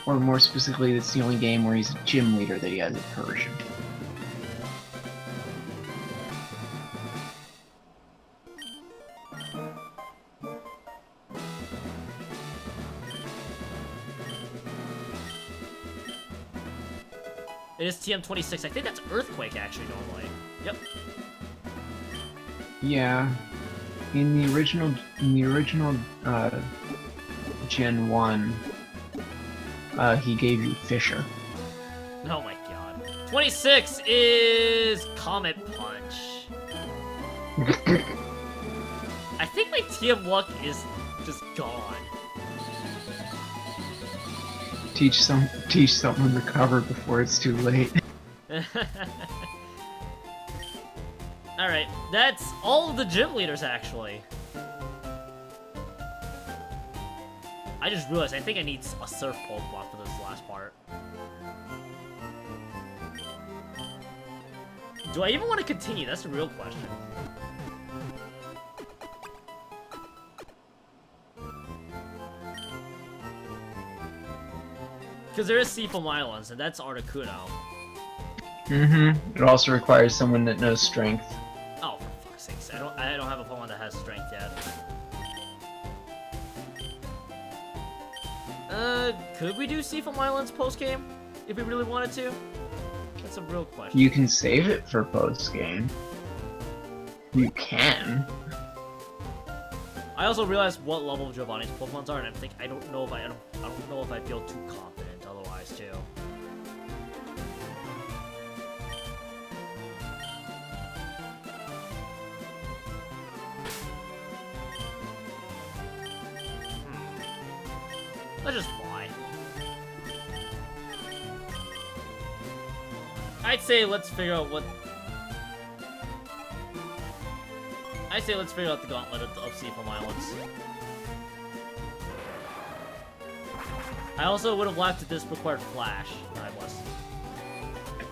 Or more specifically, that's the only game where he's a gym leader that he has a Persian. It is TM26. I think that's Earthquake, actually, normally. Yep. Yeah. In the original Gen 1, he gave you Fisher. Oh my god. 26 is Comet Punch. I think my TM luck is just gone. Teach someone to recover before it's too late. Alright, that's all of the gym leaders, actually. I just realized I think I need a Surf Pokemon for this last part. Do I even want to continue? That's the real question. Because there is Seafoam Islands, and that's Articuno. Mm-hmm. It also requires someone that knows strength. Oh, for fuck's sakes. I don't have a Pokemon that has strength yet. Could we do Seafoam Islands post-game? If we really wanted to? That's a real question. You can save it for post-game. You can. I also realized what level Giovanni's Pokemons are, and I don't know if I feel too confident otherwise too. Let's just fly. I'd say let's figure out the Gauntlet of Seafoam Islands. I also would have left if this required Flash. I was.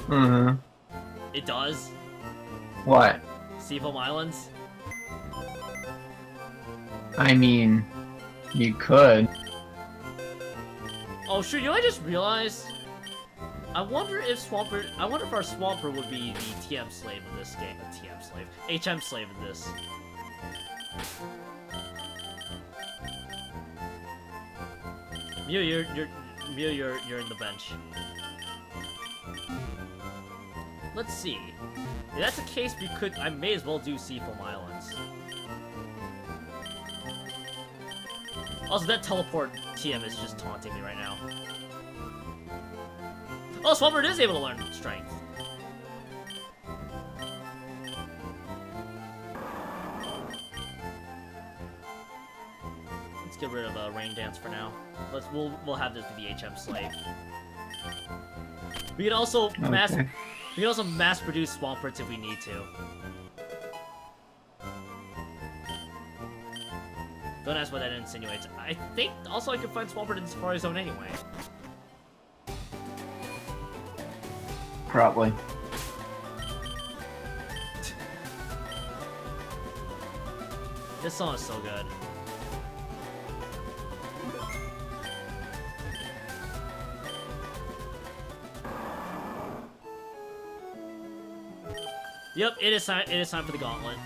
Mm-hmm. It does? What? Seafoam Islands? I mean, you could. Oh shoot, you know I just realized? I wonder if our Swampert would be the TM slave of this game. TM slave. HM slave of this. Mew, you're in the bench. Let's see. If that's the case, I may as well do Seafoam Islands. Also, that teleport TM is just taunting me right now. Oh, Swampert is able to learn strength. Let's get rid of Rain Dance for now. We'll have this be the HM slave. We can also mass produce Swamperts if we need to. Don't ask what that insinuates. I think also I could find Swampert in the Safari Zone anyway. Probably. This song is so good. Yep, it is time. It is time for the gauntlet.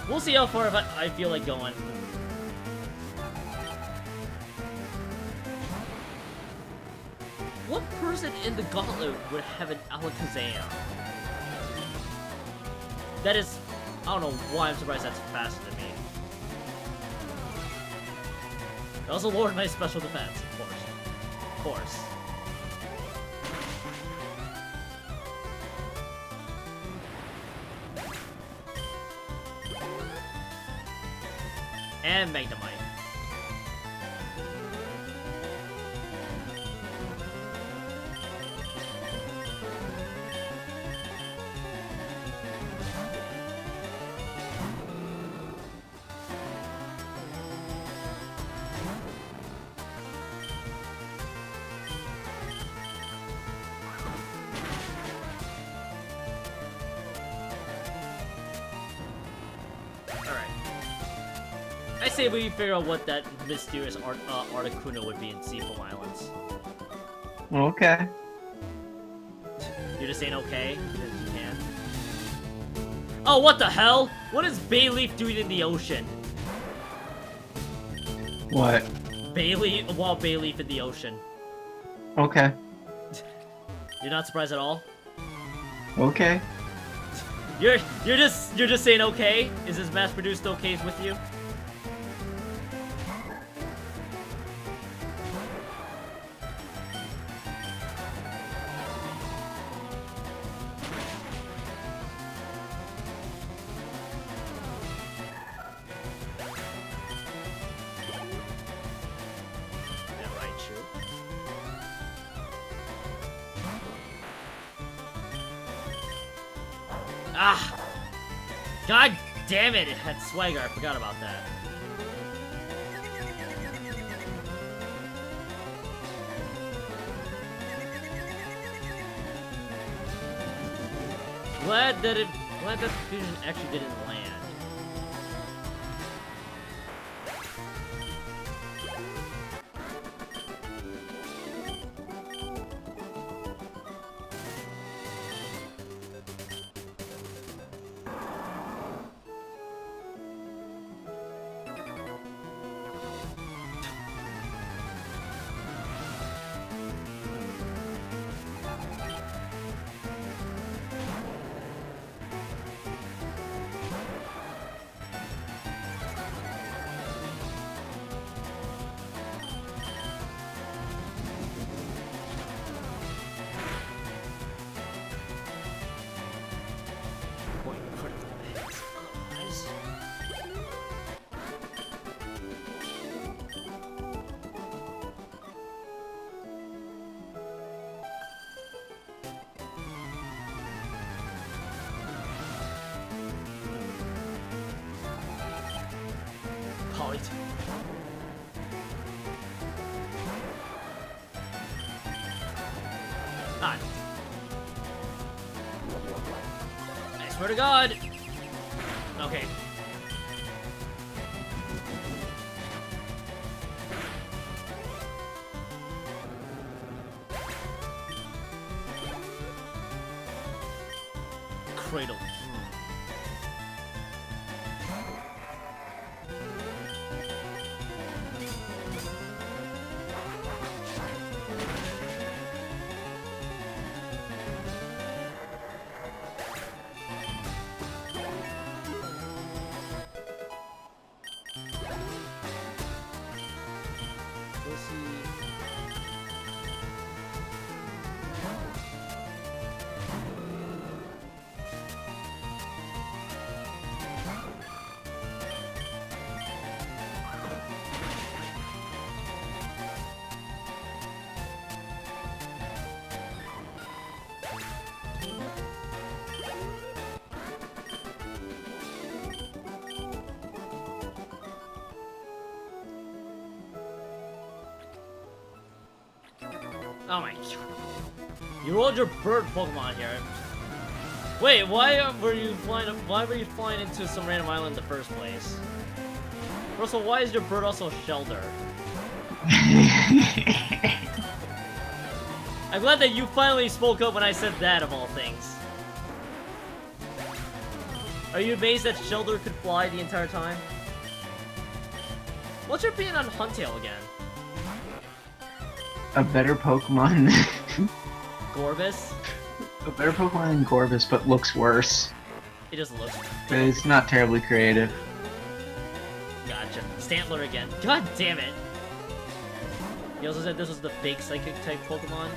We'll see how far I feel like going. What person in the gauntlet would have an Alakazam? That is... I don't know why I'm surprised that's faster than me. It also lowered my special defense, of course. Of course. And Magnemite. I say we figure out what that mysterious Articuno would be in Seafoam Islands. Okay. You're just saying okay? Because you can. Oh, what the hell? What is Bayleaf doing in the ocean? What? Wild Bayleaf in the ocean. Okay. You're not surprised at all? Okay. You're just saying okay? Is this mass-produced okays with you? Ah! God damn it! It had swagger. I forgot about that. Glad that the fusion actually didn't land. Ah. I swear to God. Okay. Cradle. Oh my god. You rolled your bird Pokemon here. Wait, why were you flying into some random island in the first place? Also, why is your bird also a shelter? I'm glad that you finally spoke up when I said that, of all things. Are you amazed that Shelter could fly the entire time? What's your opinion on Huntail again? A better Pokemon Gorbis? a better Pokemon than Corvus, but looks worse. It just looks... But it's not terribly creative. Gotcha. Stantler again. God damn it! He also said this was the fake Psychic type Pokemon.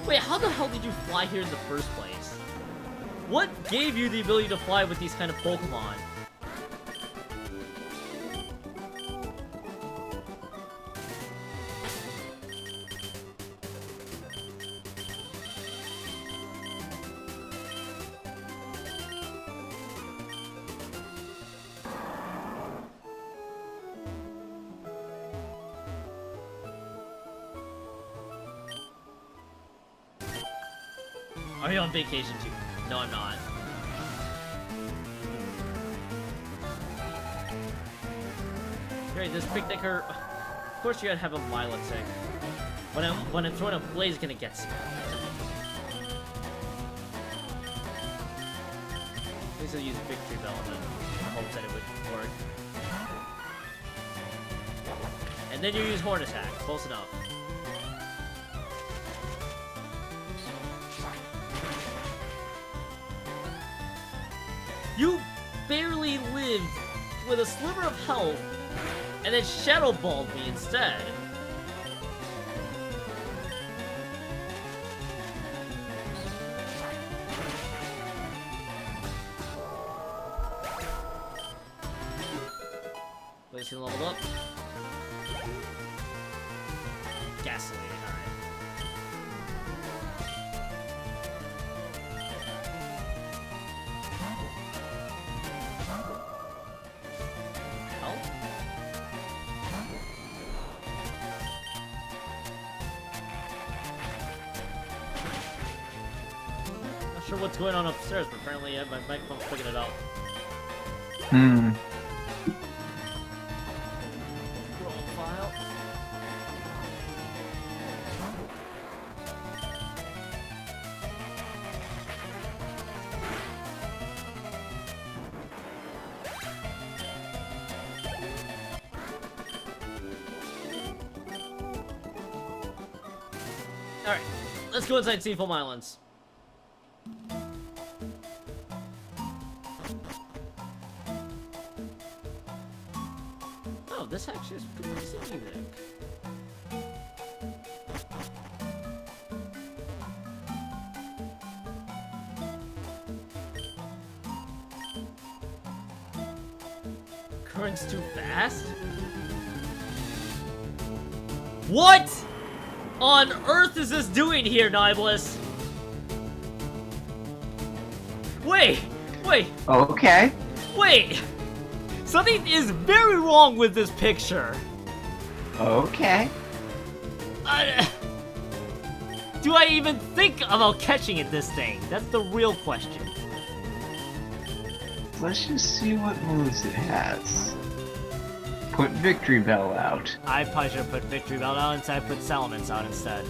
Wait, how the hell did you fly here in the first place? What gave you the ability to fly with these kind of Pokemon? Are you on vacation too? No, I'm not. Great, this picnicker. Of course, you gotta have a Milotic. When I'm throwing a blaze, it's gonna get smacked. At least I'll use Victory Bell and then hope that it would work. And then you use Horn Attack. Close enough. You barely lived with a sliver of health, and then Shadow Balled me instead. Blaze can level up. Gasoline, alright. Not sure what's going on upstairs, but apparently my microphone's picking it up. Profile. Alright, let's go inside Seafoam Islands. Oh, this actually is pretty scenic. Current's too fast? What on earth is this doing here, Nibelus? Wait! Okay. Wait! Something is very wrong with this picture. Okay. Do I even think about catching it, this thing? That's the real question. Let's just see what moves it has. Put Victory Bell out. I probably should have put Victory Bell out instead. I put Salamence out instead.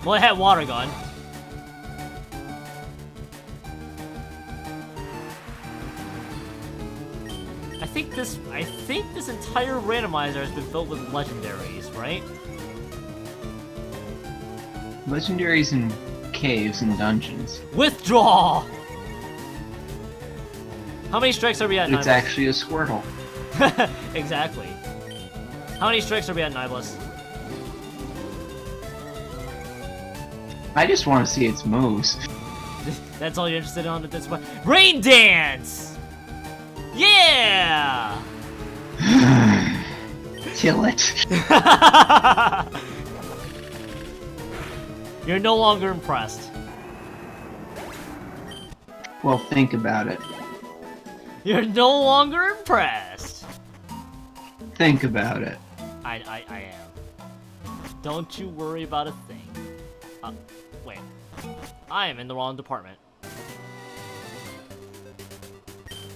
Well, it had Water Gun. I think this entire randomizer has been filled with legendaries, right? Legendaries in caves and dungeons. Withdraw! How many strikes are we at, It's Nibelus? actually a Squirtle. Exactly. How many strikes are we at, Nibelus? I just want to see its moves. That's all you're interested in at this point. Rain Dance! Yeah! Kill it. You're no longer impressed. Well, think about it. You're no longer impressed. Think about it. I am. Don't you worry about a thing. Wait. I am in the wrong department.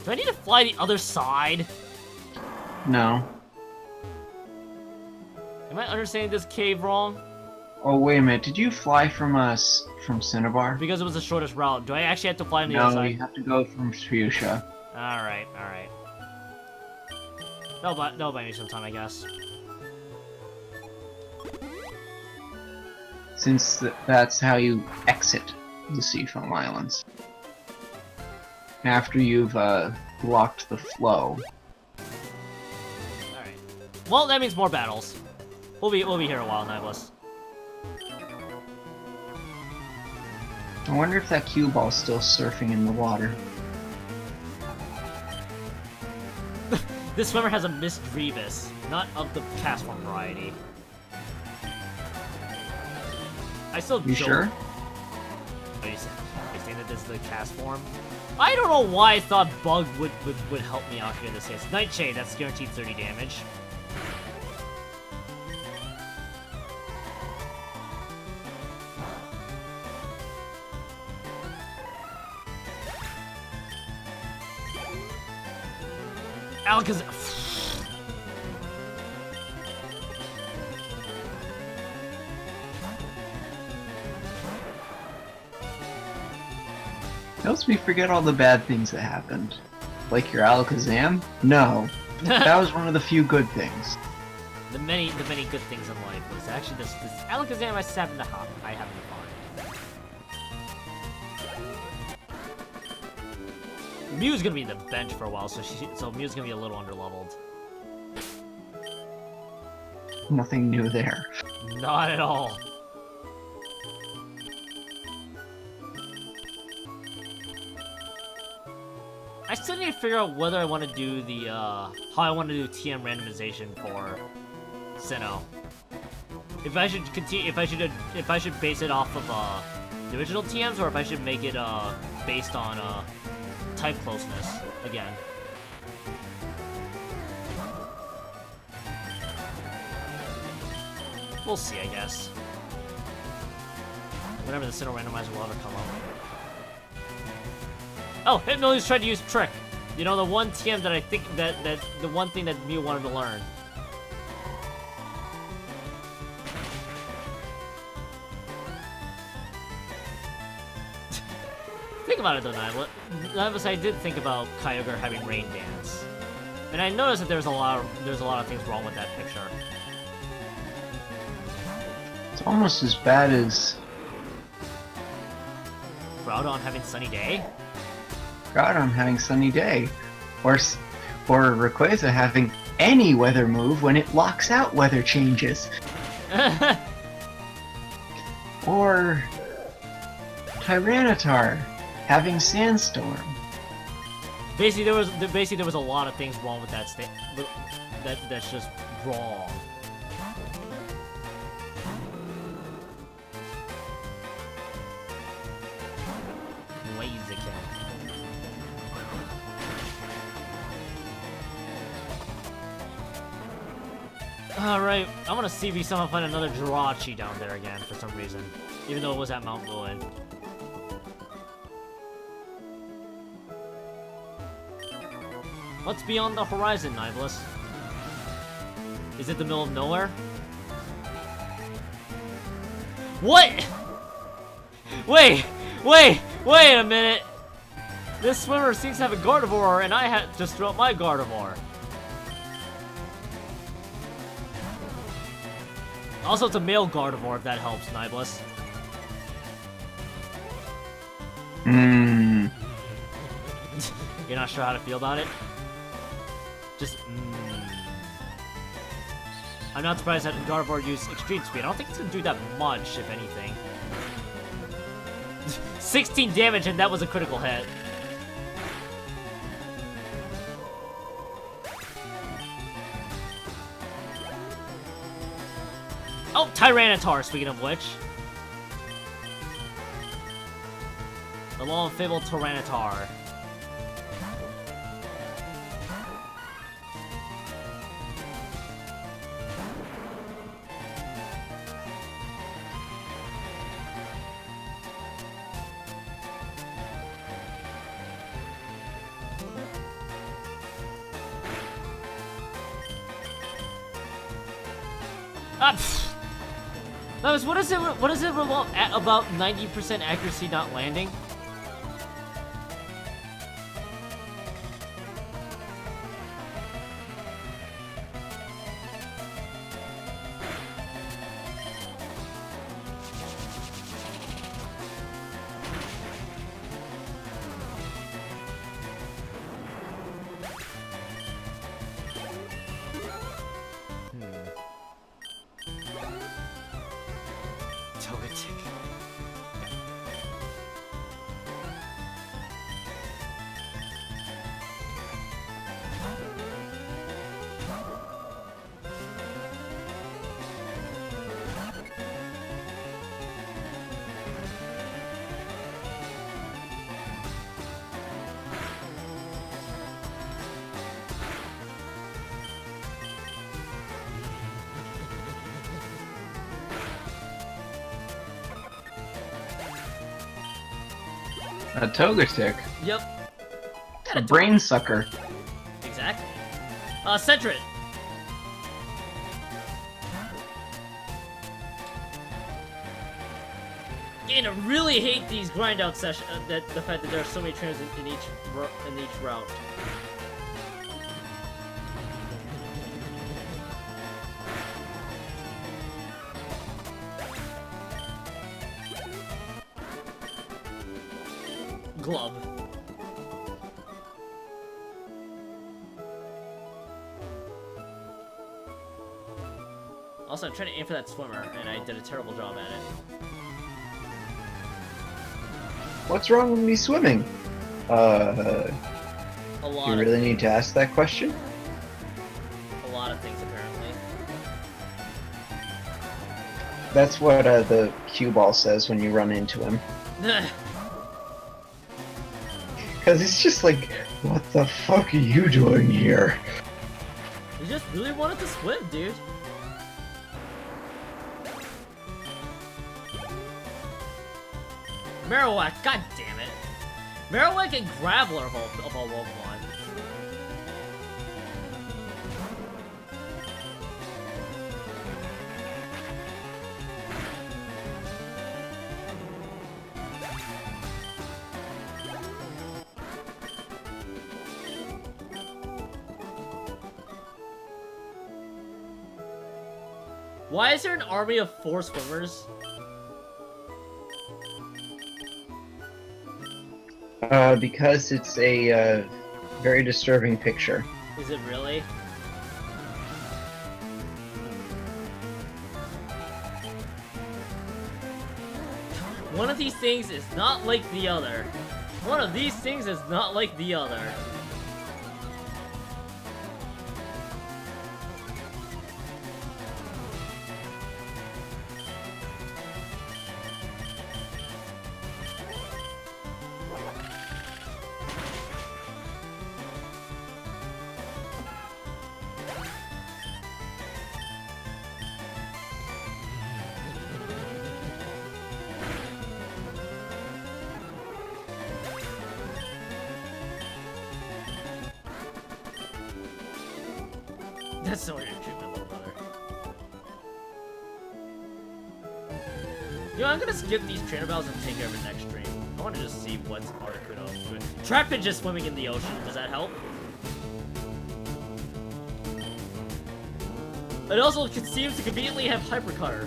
Do I need to fly the other side? No. Am I understanding this cave wrong? Oh, wait a minute. Did you fly from us from Cinnabar? Because it was the shortest route. Do I actually have to fly on the No, other side? you have to go from Fuchsia. Alright, alright. That'll buy me some time, I guess. Since that's how you exit the Seafoam Islands. After you've blocked the flow. Alright. Well, that means more battles. We'll be here a while, Nihilus. I wonder if that cue ball's still surfing in the water. This swimmer has a Miss Grievous, not of the cast form variety. I still You joke. sure? Are you saying that this is the cast form? I don't know why I thought Bug would help me out here in this case. Nightshade, that's guaranteed 30 damage. Alakazam. Helps me forget all the bad things that happened. Like your Alakazam? No. That was one of the few good things. The many good things in life was actually this Alakazam I happened to find. Mew's gonna be in the bench for a while, so Mew's gonna be a little underleveled. Nothing new there. Not at all. I still need to figure out whether I want to do the how I want to do TM randomization for Sinnoh. If I should continue, if I should base it off of the original TMs, or if I should make it based on type closeness again. We'll see, I guess. Whenever the Sinnoh randomizer will ever come up. Oh, Hypno's tried to use Trick. You know, the one TM that I think that the one thing that Mew wanted to learn. Think about it though, Nihilus. I did think about Kyogre having Rain Dance, and I noticed that there's a lot of things wrong with that picture. It's almost as bad as Groudon having Sunny Day. Groudon having Sunny Day, or Rayquaza having any weather move when it locks out weather changes, or Tyranitar having Sandstorm. Basically, there was a lot of things wrong with that that's just wrong. Alright, I want to see if we somehow find another Jirachi down there again for some reason. Even though it was at Mount Ruin. What's beyond the horizon, Nihilus? Is it the middle of nowhere? What? Wait a minute! This swimmer seems to have a Gardevoir, and I had just throw out my Gardevoir. Also, it's a male Gardevoir, if that helps, Nihilus. You're not sure how to feel about it? Just, I'm not surprised that Gardevoir used Extreme Speed. I don't think it's gonna do that much, if anything. 16 damage, and that was a critical hit. Oh, Tyranitar, speaking of which. The long fabled Tyranitar. Ah, Lewis, what is it about 90% accuracy not landing? A Togetic. Yep. A brain sucker. Exactly. Centret. And I really hate these grind out sessions. The fact that there are so many trainers in each route. Glove. Also, I'm trying to aim for that swimmer, and I did a terrible job at it. What's wrong with me swimming? A lot. You really need to ask that question? A lot of things, apparently. That's what the cue ball says when you run into him. Because it's just like, what the fuck are you doing here? You just really wanted to swim, dude. Marowak, god damn it. Marowak and Graveler of all Pokemon. Why is there an army of 4 swimmers? Because it's a very disturbing picture. Is it really? One of these things is not like the other. One of these things is not like the other. That's so weird to treat my little brother. Yo, I'm gonna skip these trainer battles and take care of it next stream. I wanna just see what's Articuno doing. Trapinch is swimming in the ocean. Does that help? It also seems to conveniently have Hyper Cutter.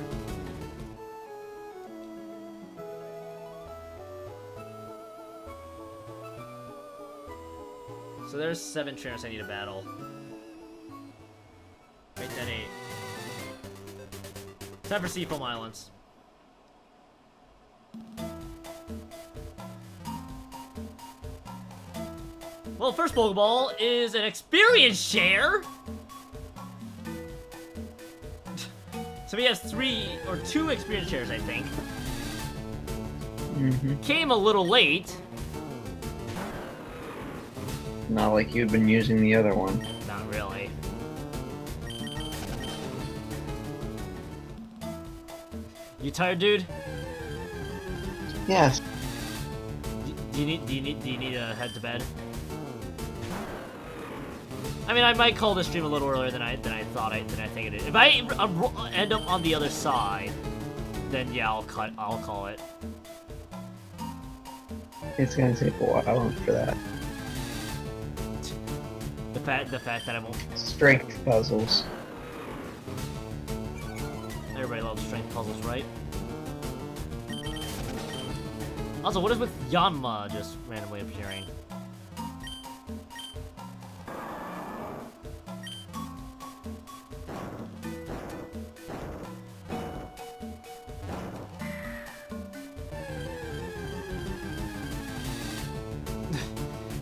So there's 7 trainers I need to battle. Wait, then 8. Time for Seafoam Islands. Well, first Pokeball is an experience share! So he has 3 or 2 experience shares, I think. Came a little late. Not like you've been using the other one. Not really. You tired, dude? Yes. Do you need to head to bed? I mean, I might call this stream a little earlier than I think it is. If I end up on the other side, then yeah, I'll call it. It's gonna take a while for that. The fact that I won't. Strength puzzles. Everybody loves strength puzzles, right? Also, what is with Yanma just randomly appearing?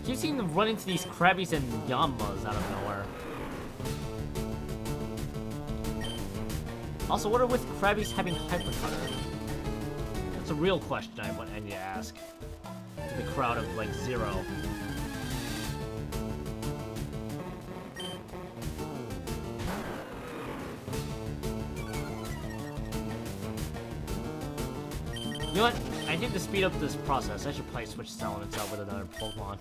Keep seeing them run into these Krabbies and Yanmas out of nowhere. Also, what are with Krabbies having Hypercutter? That's a real question I need to ask. To the crowd of, like, 0. You know what? I think to speed up this process, I should probably switch elements out with another Pokemon.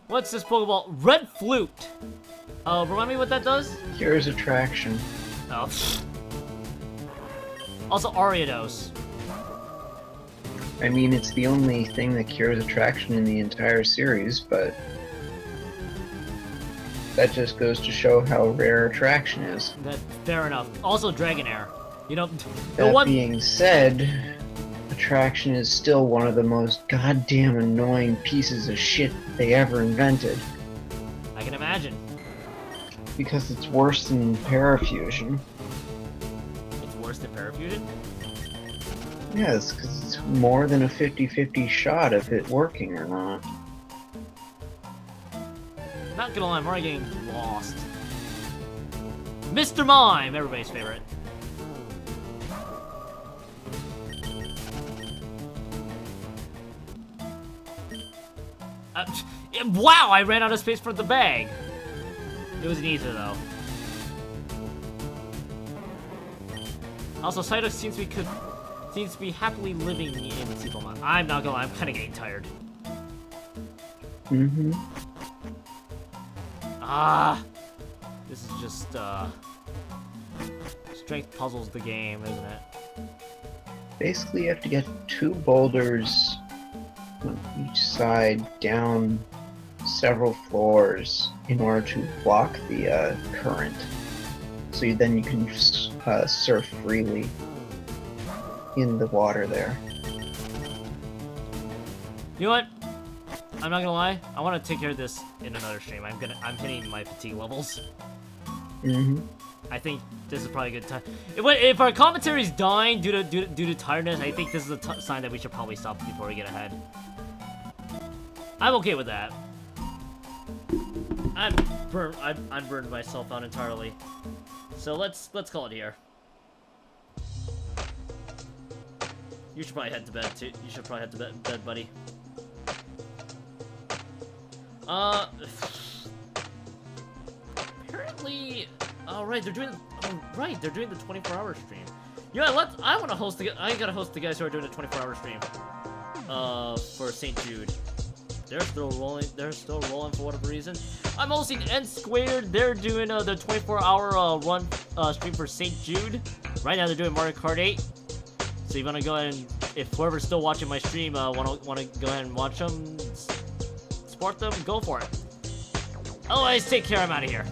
What's this Pokeball? Red Flute! Remind me what that does? Cures attraction. Oh. Also, Ariados. I mean, it's the only thing that cures attraction in the entire series, but that just goes to show how rare attraction is. Fair enough. Also, Dragonair. You know, That being said, attraction is still one of the most goddamn annoying pieces of shit they ever invented. I can imagine. Because it's worse than Parafusion. It's worse than Parafusion? Yes, because it's more than a 50-50 shot of it working or not. Not gonna lie, I'm already getting lost. Mr. Mime, everybody's favorite. Wow, I ran out of space for the bag. It was an ether, though. Also, Psyduck seems to be happily living in Sequelmon. I'm not gonna lie, I'm kind of getting tired. Mm-hmm. This is just, strength puzzles the game, isn't it? Basically, you have to get 2 boulders on each side down several floors in order to block the current. So then you can surf freely in the water there. You know what? I'm not gonna lie. I want to take care of this in another stream. I'm hitting my fatigue levels. Mm-hmm. I think this is probably a good time. If our commentary's dying due to tiredness, I think this is a sign that we should probably stop before we get ahead. I'm okay with that. I'm burned myself out entirely. So let's call it here. You should probably head to bed too. You should probably head to bed, buddy. Apparently, right, they're doing the 24-hour stream. Yeah, I want to host I gotta host the guys who are doing the 24-hour stream. For St. Jude. They're still rolling for whatever reason. I'm hosting N Squared. They're doing the 24-hour run stream for St. Jude. Right now they're doing Mario Kart 8. So you wanna go ahead and, if whoever's still watching my stream wanna go ahead and watch them, support them, go for it. Otherwise, take care. I'm out of here.